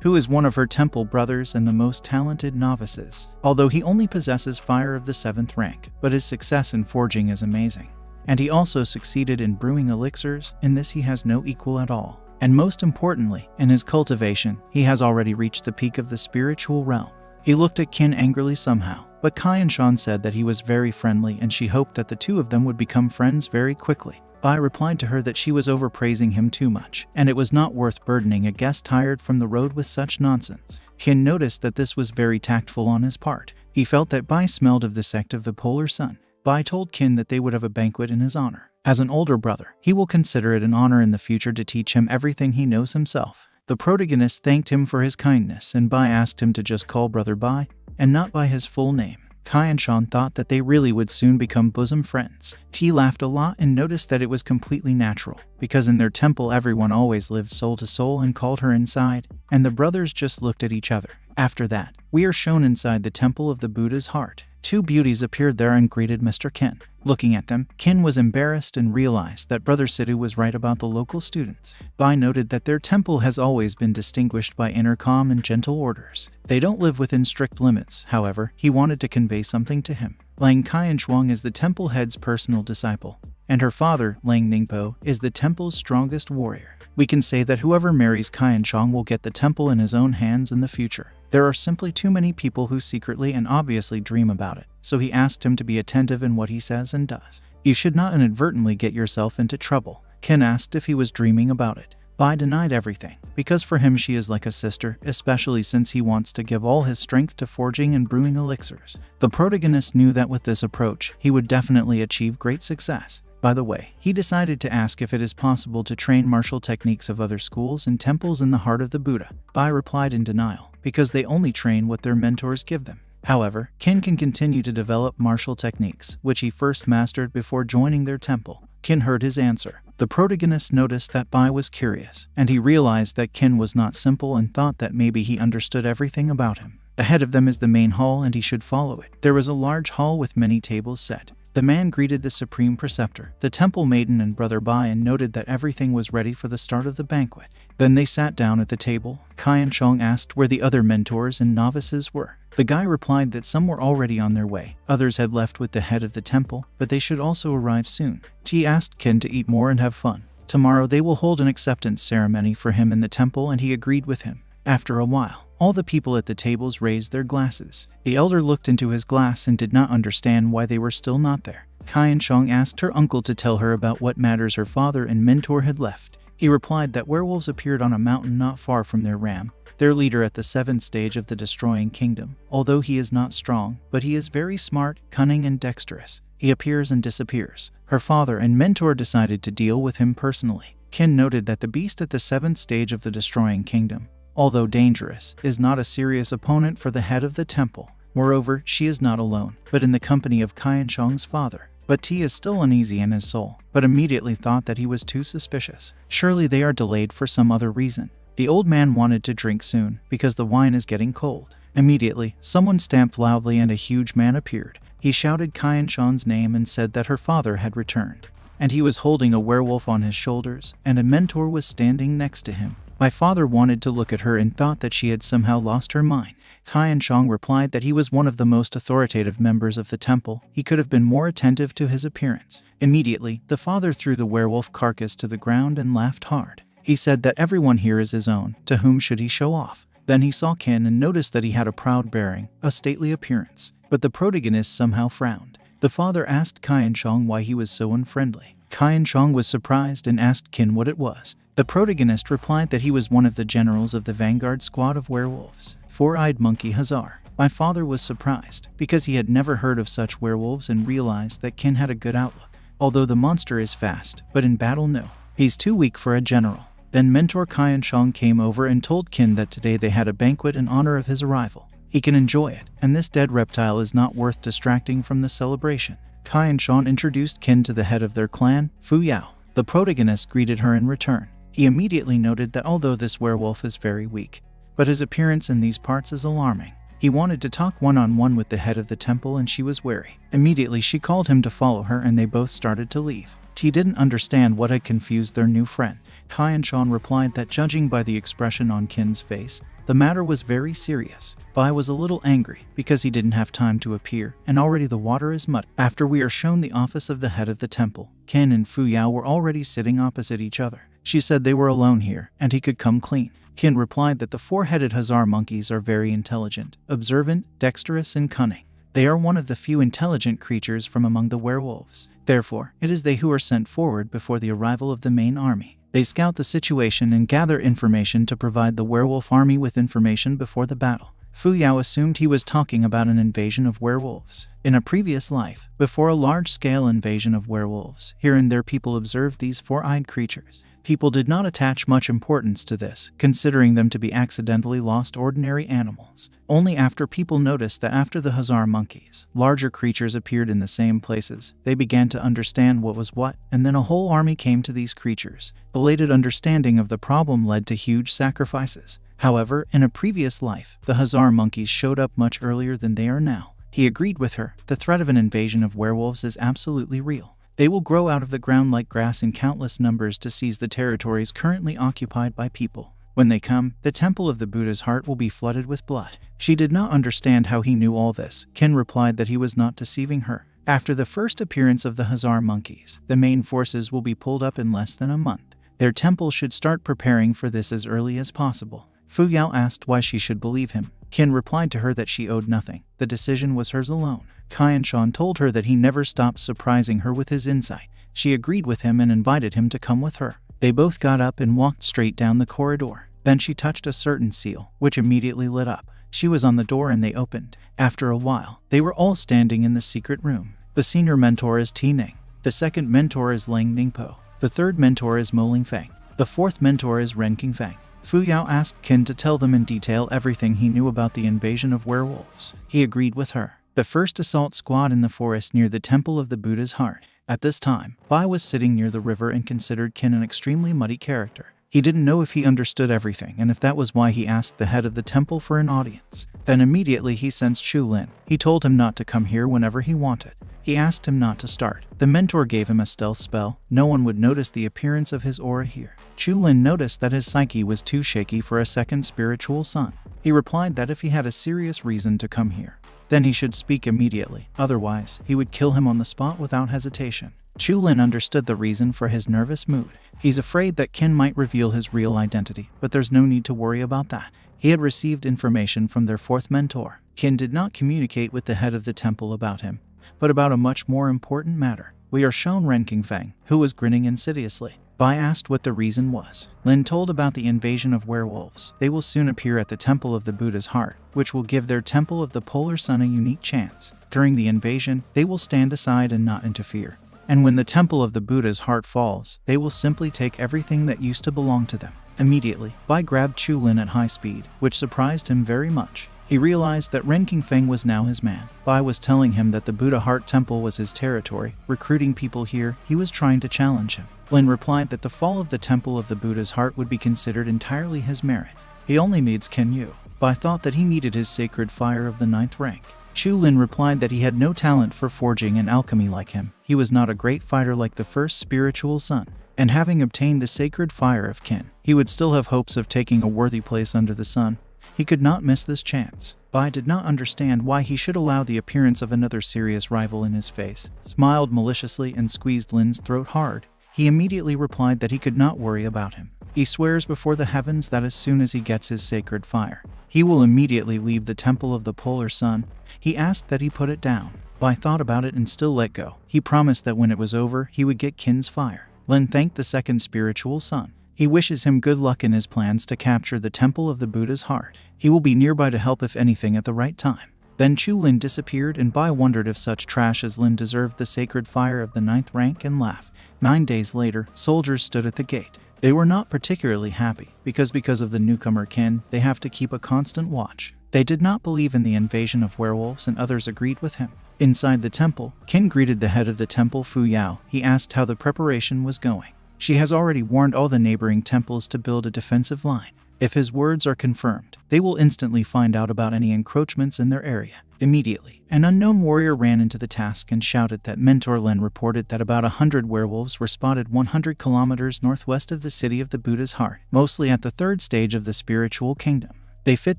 who is one of her temple brothers and the most talented novices. Although he only possesses fire of the 7th rank, but his success in forging is amazing. And he also succeeded in brewing elixirs. In this he has no equal at all. And most importantly, in his cultivation, he has already reached the peak of the spiritual realm. He looked at Kin angrily somehow, but Kai and Sean said that he was very friendly and she hoped that the two of them would become friends very quickly. Bai replied to her that she was overpraising him too much, and it was not worth burdening a guest tired from the road with such nonsense. Kin noticed that this was very tactful on his part. He felt that Bai smelled of the sect of the Polar Sun. Bai told Kin that they would have a banquet in his honor. As an older brother, he will consider it an honor in the future to teach him everything he knows himself. The protagonist thanked him for his kindness, and Bai asked him to just call Brother Bai, and not by his full name. Kai and Sean thought that they really would soon become bosom friends. T laughed a lot and noticed that it was completely natural, because in their temple everyone always lived soul to soul and called her inside, and the brothers just looked at each other. After that, we are shown inside the Temple of the Buddha's Heart. two beauties appeared there and greeted Mr. Kin. Looking at them, Kin was embarrassed and realized that Brother Sidhu was right about the local students. Bai noted that their temple has always been distinguished by inner calm and gentle orders. They don't live within strict limits, however, he wanted to convey something to him. Lang Qianshuang is the temple head's personal disciple, and her father, Lang Ningpo, is the temple's strongest warrior. We can say that whoever marries Qianshuang will get the temple in his own hands in the future. There are simply too many people who secretly and obviously dream about it, so he asked him to be attentive in what he says and does. You should not inadvertently get yourself into trouble. Ken asked if he was dreaming about it. Bai denied everything, because for him she is like a sister, especially since he wants to give all his strength to forging and brewing elixirs. The protagonist knew that with this approach, he would definitely achieve great success. By the way, he decided to ask if it is possible to train martial techniques of other schools and temples in the heart of the Buddha. Bai replied in denial, because they only train what their mentors give them. However, Kin can continue to develop martial techniques, which he first mastered before joining their temple. Kin heard his answer. The protagonist noticed that Bai was curious, and he realized that Kin was not simple and thought that maybe he understood everything about him. Ahead of them is the main hall and he should follow it. There was a large hall with many tables set. The man greeted the supreme preceptor, the temple maiden and Brother Bai, and noted that everything was ready for the start of the banquet. Then they sat down at the table. Qianshuang asked where the other mentors and novices were. The guy replied that some were already on their way. Others had left with the head of the temple, but they should also arrive soon. He asked Ken to eat more and have fun. Tomorrow they will hold an acceptance ceremony for him in the temple, and he agreed with him. After a while, all the people at the tables raised their glasses. The elder looked into his glass and did not understand why they were still not there. Qianshuang asked her uncle to tell her about what matters her father and mentor had left. He replied that werewolves appeared on a mountain not far from their ram, their leader at the 7th stage of the Destroying Kingdom. Although he is not strong, but he is very smart, cunning, and dexterous. He appears and disappears. Her father and mentor decided to deal with him personally. Ken noted that the beast at the 7th stage of the Destroying Kingdom, although dangerous, is not a serious opponent for the head of the temple. Moreover, she is not alone, but in the company of Qianshuang's father. But T is still uneasy in his soul, but immediately thought that he was too suspicious. Surely they are delayed for some other reason. The old man wanted to drink soon, because the wine is getting cold. Immediately, someone stamped loudly and a huge man appeared. He shouted Qianshuang's name and said that her father had returned, and he was holding a werewolf on his shoulders, and a mentor was standing next to him. My father wanted to look at her and thought that she had somehow lost her mind. Qianshuang replied that he was one of the most authoritative members of the temple. He could have been more attentive to his appearance. Immediately, the father threw the werewolf carcass to the ground and laughed hard. He said that everyone here is his own. To whom should he show off? Then he saw Kin and noticed that he had a proud bearing, a stately appearance. But the protagonist somehow frowned. The father asked Qianshuang why he was so unfriendly. Qianshuang was surprised and asked Kin what it was. The protagonist replied that he was one of the generals of the vanguard squad of werewolves, Four-Eyed Monkey Hazar. My father was surprised, because he had never heard of such werewolves and realized that Kin had a good outlook. Although the monster is fast, but in battle no. He's too weak for a general. Then mentor Qianshuang came over and told Kin that today they had a banquet in honor of his arrival. He can enjoy it, and this dead reptile is not worth distracting from the celebration. Qianshuang introduced Kin to the head of their clan, Fu Yao. The protagonist greeted her in return. He immediately noted that although this werewolf is very weak, but his appearance in these parts is alarming. He wanted to talk one-on-one with the head of the temple and she was wary. Immediately she called him to follow her and they both started to leave. T didn't understand what had confused their new friend. Qianshuang replied that judging by the expression on Kin's face, the matter was very serious. Bai was a little angry because he didn't have time to appear, and already the water is muddy. After we are shown the office of the head of the temple, Kin and Fu Yao were already sitting opposite each other. She said they were alone here, and he could come clean. Kin replied that the four-headed Hazar monkeys are very intelligent, observant, dexterous, and cunning. They are one of the few intelligent creatures from among the werewolves. Therefore, it is they who are sent forward before the arrival of the main army. They scout the situation and gather information to provide the werewolf army with information before the battle. Fu Yao assumed he was talking about an invasion of werewolves. In a previous life, before a large-scale invasion of werewolves, here and there people observed these four-eyed creatures. People did not attach much importance to this, considering them to be accidentally lost ordinary animals. Only after people noticed that after the Hazar monkeys, larger creatures appeared in the same places, they began to understand what was what, and then a whole army came to these creatures. Belated understanding of the problem led to huge sacrifices. However, in a previous life, the Hazar monkeys showed up much earlier than they are now. He agreed with her. The threat of an invasion of werewolves is absolutely real. They will grow out of the ground like grass in countless numbers to seize the territories currently occupied by people. When they come, the temple of the Buddha's heart will be flooded with blood. She did not understand how he knew all this. Ken replied that he was not deceiving her. After the first appearance of the Hazar monkeys, the main forces will be pulled up in less than a month. Their temple should start preparing for this as early as possible. Fu Yao asked why she should believe him. Ken replied to her that she owed nothing. The decision was hers alone. Kai and Shan told her that he never stopped surprising her with his insight. She agreed with him and invited him to come with her. They both got up and walked straight down the corridor. Then she touched a certain seal, which immediately lit up. She was on the door and they opened. After a while, they were all standing in the secret room. The senior mentor is Ti Ning. The second mentor is Lang Ningpo. The third mentor is Mo Ling Feng. The fourth mentor is Ren Qingfeng. Fu Yao asked Ken to tell them in detail everything he knew about the invasion of werewolves. He agreed with her. The first assault squad in the forest near the temple of the Buddha's heart. At this time, Bai was sitting near the river and considered Ken an extremely muddy character. He didn't know if he understood everything and if that was why he asked the head of the temple for an audience. Then immediately he sensed Chu Lin. He told him not to come here whenever he wanted. He asked him not to start. The mentor gave him a stealth spell. No one would notice the appearance of his aura here. Chu Lin noticed that his psyche was too shaky for a second spiritual son. He replied that if he had a serious reason to come here, then he should speak immediately. Otherwise, he would kill him on the spot without hesitation. Chu Lin understood the reason for his nervous mood. He's afraid that Ken might reveal his real identity, but there's no need to worry about that. He had received information from their fourth mentor. Ken did not communicate with the head of the temple about him, but about a much more important matter. We are shown Ren Qingfeng, who was grinning insidiously. Bai asked what the reason was. Lin told about the invasion of werewolves. They will soon appear at the temple of the Buddha's heart, which will give their temple of the polar sun a unique chance. During the invasion, they will stand aside and not interfere. And when the temple of the Buddha's heart falls, they will simply take everything that used to belong to them. Immediately, Bai grabbed Chu Lin at high speed, which surprised him very much. He realized that Ren Qingfeng was now his man. Bai was telling him that the Buddha Heart Temple was his territory. Recruiting people here, he was trying to challenge him. Lin replied that the fall of the Temple of the Buddha's Heart would be considered entirely his merit. He only needs Ken Yu. Bai thought that he needed his sacred fire of the 9th rank. Chu Lin replied that he had no talent for forging and alchemy like him. He was not a great fighter like the first spiritual son. And having obtained the sacred fire of Ken, he would still have hopes of taking a worthy place under the sun. He could not miss this chance. Bai did not understand why he should allow the appearance of another serious rival in his face, smiled maliciously and squeezed Lin's throat hard. He immediately replied that he could not worry about him. He swears before the heavens that as soon as he gets his sacred fire, he will immediately leave the temple of the polar sun. He asked that he put it down. Bai thought about it and still let go. He promised that when it was over, he would get Kin's fire. Lin thanked the second spiritual son. He wishes him good luck in his plans to capture the temple of the Buddha's heart. He will be nearby to help if anything at the right time. Then Chu Lin disappeared and Bai wondered if such trash as Lin deserved the sacred fire of the 9th rank and laughed. 9 days later, soldiers stood at the gate. They were not particularly happy, because of the newcomer Ken, they have to keep a constant watch. They did not believe in the invasion of werewolves and others agreed with him. Inside the temple, Ken greeted the head of the temple, Fu Yao. He asked how the preparation was going. She has already warned all the neighboring temples to build a defensive line. If his words are confirmed, they will instantly find out about any encroachments in their area. Immediately, an unknown warrior ran into the task and shouted that Mentor Lin reported that about 100 werewolves were spotted 100 kilometers northwest of the city of the Buddha's heart, mostly at the 3rd stage of the spiritual kingdom. They fit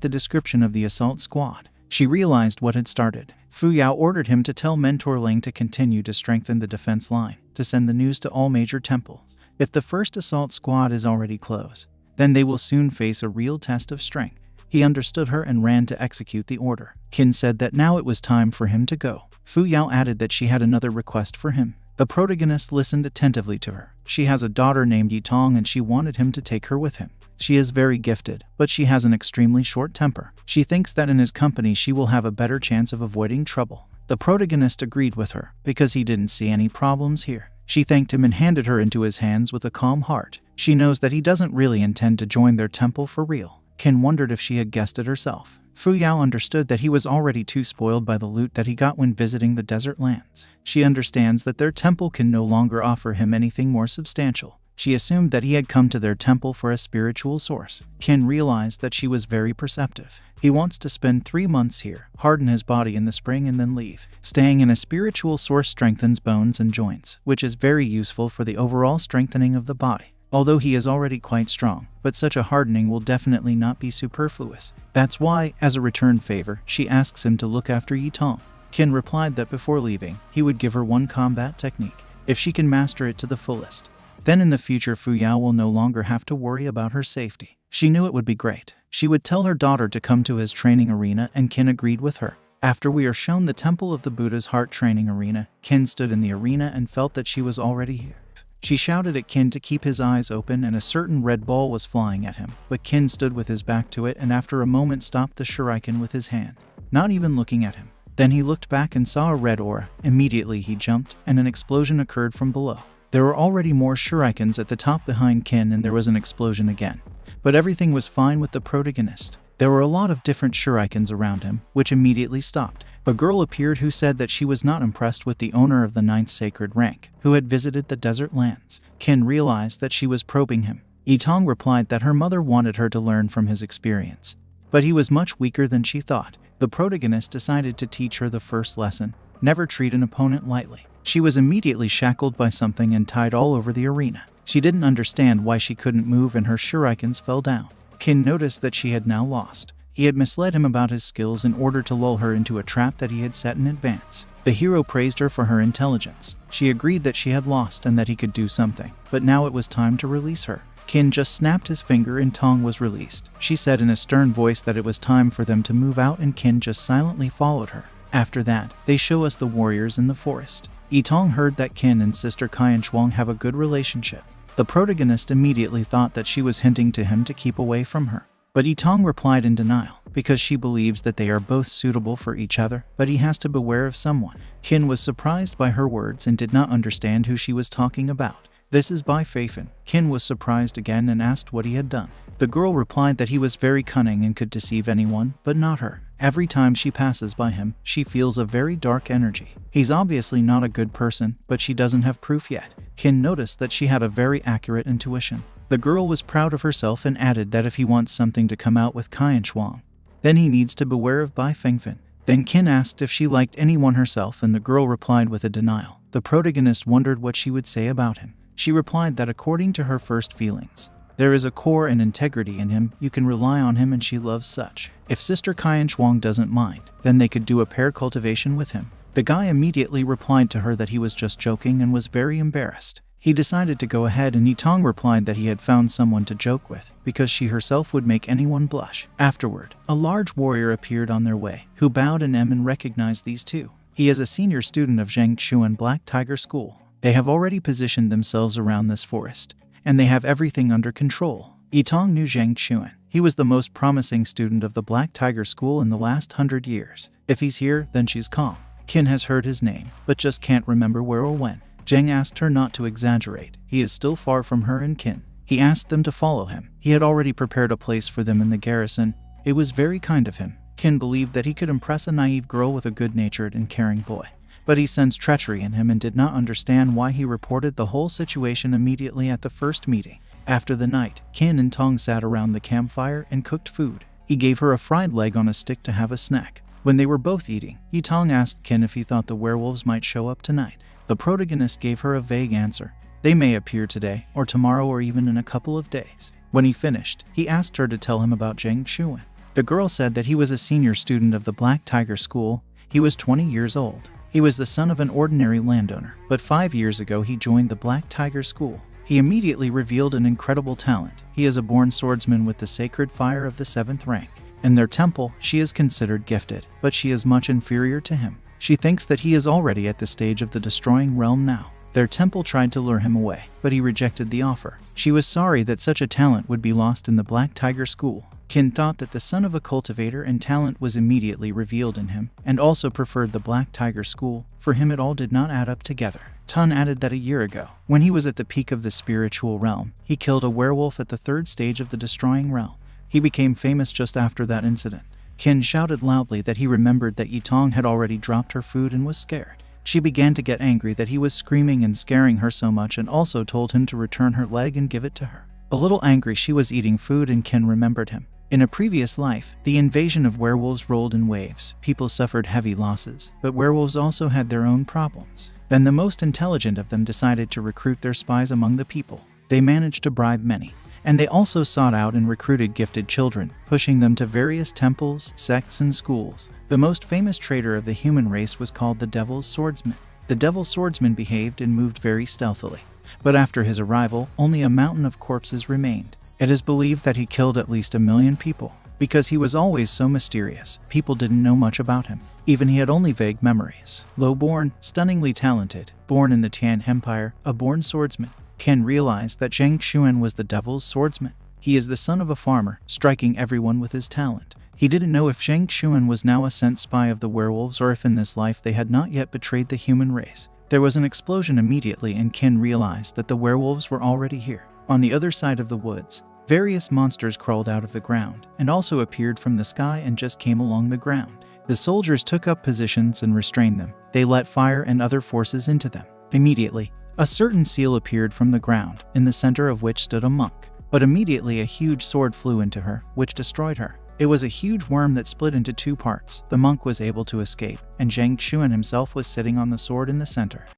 the description of the assault squad. She realized what had started. Fu Yao ordered him to tell Mentor Ling to continue to strengthen the defense line, to send the news to all major temples. If the first assault squad is already close, then they will soon face a real test of strength. He understood her and ran to execute the order. Qin said that now it was time for him to go. Fu Yao added that she had another request for him. The protagonist listened attentively to her. She has a daughter named Yitong and she wanted him to take her with him. She is very gifted, but she has an extremely short temper. She thinks that in his company she will have a better chance of avoiding trouble. The protagonist agreed with her, because he didn't see any problems here. She thanked him and handed her into his hands with a calm heart. She knows that he doesn't really intend to join their temple for real. Ken wondered if she had guessed it herself. Fu Yao understood that he was already too spoiled by the loot that he got when visiting the desert lands. She understands that their temple can no longer offer him anything more substantial. She assumed that he had come to their temple for a spiritual source. Qin realized that she was very perceptive. He wants to spend 3 months here, harden his body in the spring and then leave. Staying in a spiritual source strengthens bones and joints, which is very useful for the overall strengthening of the body. Although he is already quite strong, but such a hardening will definitely not be superfluous. That's why, as a return favor, she asks him to look after Yitong. Qin replied that before leaving, he would give her one combat technique, if she can master it to the fullest. Then in the future Fu Yao will no longer have to worry about her safety. She knew it would be great. She would tell her daughter to come to his training arena, and Qin agreed with her. After we are shown the Temple of the Buddha's Heart training arena, Qin stood in the arena and felt that she was already here. She shouted at Qin to keep his eyes open, and a certain red ball was flying at him, but Qin stood with his back to it and after a moment stopped the shuriken with his hand, not even looking at him. Then he looked back and saw a red aura. Immediately he jumped, and an explosion occurred from below. There were already more shurikens at the top behind Qin, and there was an explosion again. But everything was fine with the protagonist. There were a lot of different shurikens around him, which immediately stopped. A girl appeared who said that she was not impressed with the owner of the 9th sacred rank, who had visited the desert lands. Qin realized that she was probing him. Yitong replied that her mother wanted her to learn from his experience, but he was much weaker than she thought. The protagonist decided to teach her the first lesson: never treat an opponent lightly. She was immediately shackled by something and tied all over the arena. She didn't understand why she couldn't move, and her shurikens fell down. Qin noticed that she had now lost. He had misled him about his skills in order to lull her into a trap that he had set in advance. The hero praised her for her intelligence. She agreed that she had lost and that he could do something, but now it was time to release her. Qin just snapped his finger and Tong was released. She said in a stern voice that it was time for them to move out, and Qin just silently followed her. After that, they show us the warriors in the forest. Yitong heard that Qin and sister Qianchuang have a good relationship. The protagonist immediately thought that she was hinting to him to keep away from her. But Yitong replied in denial, because she believes that they are both suitable for each other, but he has to beware of someone. Qin was surprised by her words and did not understand who she was talking about. This is Bai Feifan. Qin was surprised again and asked what he had done. The girl replied that he was very cunning and could deceive anyone, but not her. Every time she passes by him, she feels a very dark energy. He's obviously not a good person, but she doesn't have proof yet. Qin noticed that she had a very accurate intuition. The girl was proud of herself and added that if he wants something to come out with Qianchuang, then he needs to beware of Bai Feifan. Then Qin asked if she liked anyone herself, and the girl replied with a denial. The protagonist wondered what she would say about him. She replied that according to her first feelings, there is a core and integrity in him, you can rely on him, and she loves such. If sister Qianchuang doesn't mind, then they could do a pair cultivation with him. The guy immediately replied to her that he was just joking and was very embarrassed. He decided to go ahead, and Yitong replied that he had found someone to joke with, because she herself would make anyone blush. Afterward, a large warrior appeared on their way, who bowed and recognized these two. He is a senior student of Zhang Chuan Black Tiger School. They have already positioned themselves around this forest, and they have everything under control. Yitong knew Zhang Chuan. He was the most promising student of the Black Tiger School in the last 100 years. If he's here, then she's calm. Qin has heard his name, but just can't remember where or when. Zhang asked her not to exaggerate. He is still far from her and Qin. He asked them to follow him. He had already prepared a place for them in the garrison. It was very kind of him. Qin believed that he could impress a naive girl with a good-natured and caring boy. But he sensed treachery in him and did not understand why he reported the whole situation immediately at the first meeting. After the night, Qin and Tong sat around the campfire and cooked food. He gave her a fried leg on a stick to have a snack. When they were both eating, Yitong asked Qin if he thought the werewolves might show up tonight. The protagonist gave her a vague answer. They may appear today, or tomorrow, or even in a couple of days. When he finished, he asked her to tell him about Zhang Chuan. The girl said that he was a senior student of the Black Tiger School. He was 20 years old. He was the son of an ordinary landowner, but 5 years ago he joined the Black Tiger School. He immediately revealed an incredible talent. He is a born swordsman with the sacred fire of the 7th rank. In their temple, she is considered gifted, but she is much inferior to him. She thinks that he is already at the stage of the destroying realm now. Their temple tried to lure him away, but he rejected the offer. She was sorry that such a talent would be lost in the Black Tiger School. Qin thought that the son of a cultivator and talent was immediately revealed in him, and also preferred the Black Tiger School. For him it all did not add up together. Tun added that a year ago, when he was at the peak of the spiritual realm, he killed a werewolf at the 3rd stage of the destroying realm. He became famous just after that incident. Qin shouted loudly that he remembered that Yitong had already dropped her food and was scared. She began to get angry that he was screaming and scaring her so much, and also told him to return her leg and give it to her. A little angry, she was eating food and Ken remembered him. In a previous life, the invasion of werewolves rolled in waves. People suffered heavy losses, but werewolves also had their own problems. Then the most intelligent of them decided to recruit their spies among the people. They managed to bribe many, and they also sought out and recruited gifted children, pushing them to various temples, sects, and schools. The most famous traitor of the human race was called the Devil's Swordsman. The Devil's Swordsman behaved and moved very stealthily, but after his arrival, only a mountain of corpses remained. It is believed that he killed at least 1 million people. Because he was always so mysterious, people didn't know much about him. Even he had only vague memories. Low-born, stunningly talented, born in the Tian Empire, a born swordsman, Ken realized that Zhang Xuan was the Devil's Swordsman. He is the son of a farmer, striking everyone with his talent. He didn't know if Zhang Xuan was now a sent spy of the werewolves or if in this life they had not yet betrayed the human race. There was an explosion immediately and Ken realized that the werewolves were already here. On the other side of the woods, various monsters crawled out of the ground and also appeared from the sky and just came along the ground. The soldiers took up positions and restrained them. They let fire and other forces into them. Immediately, a certain seal appeared from the ground, in the center of which stood a monk. But immediately a huge sword flew into her, which destroyed her. It was a huge worm that split into 2 parts. The monk was able to escape, and Zhang Xuan himself was sitting on the sword in the center.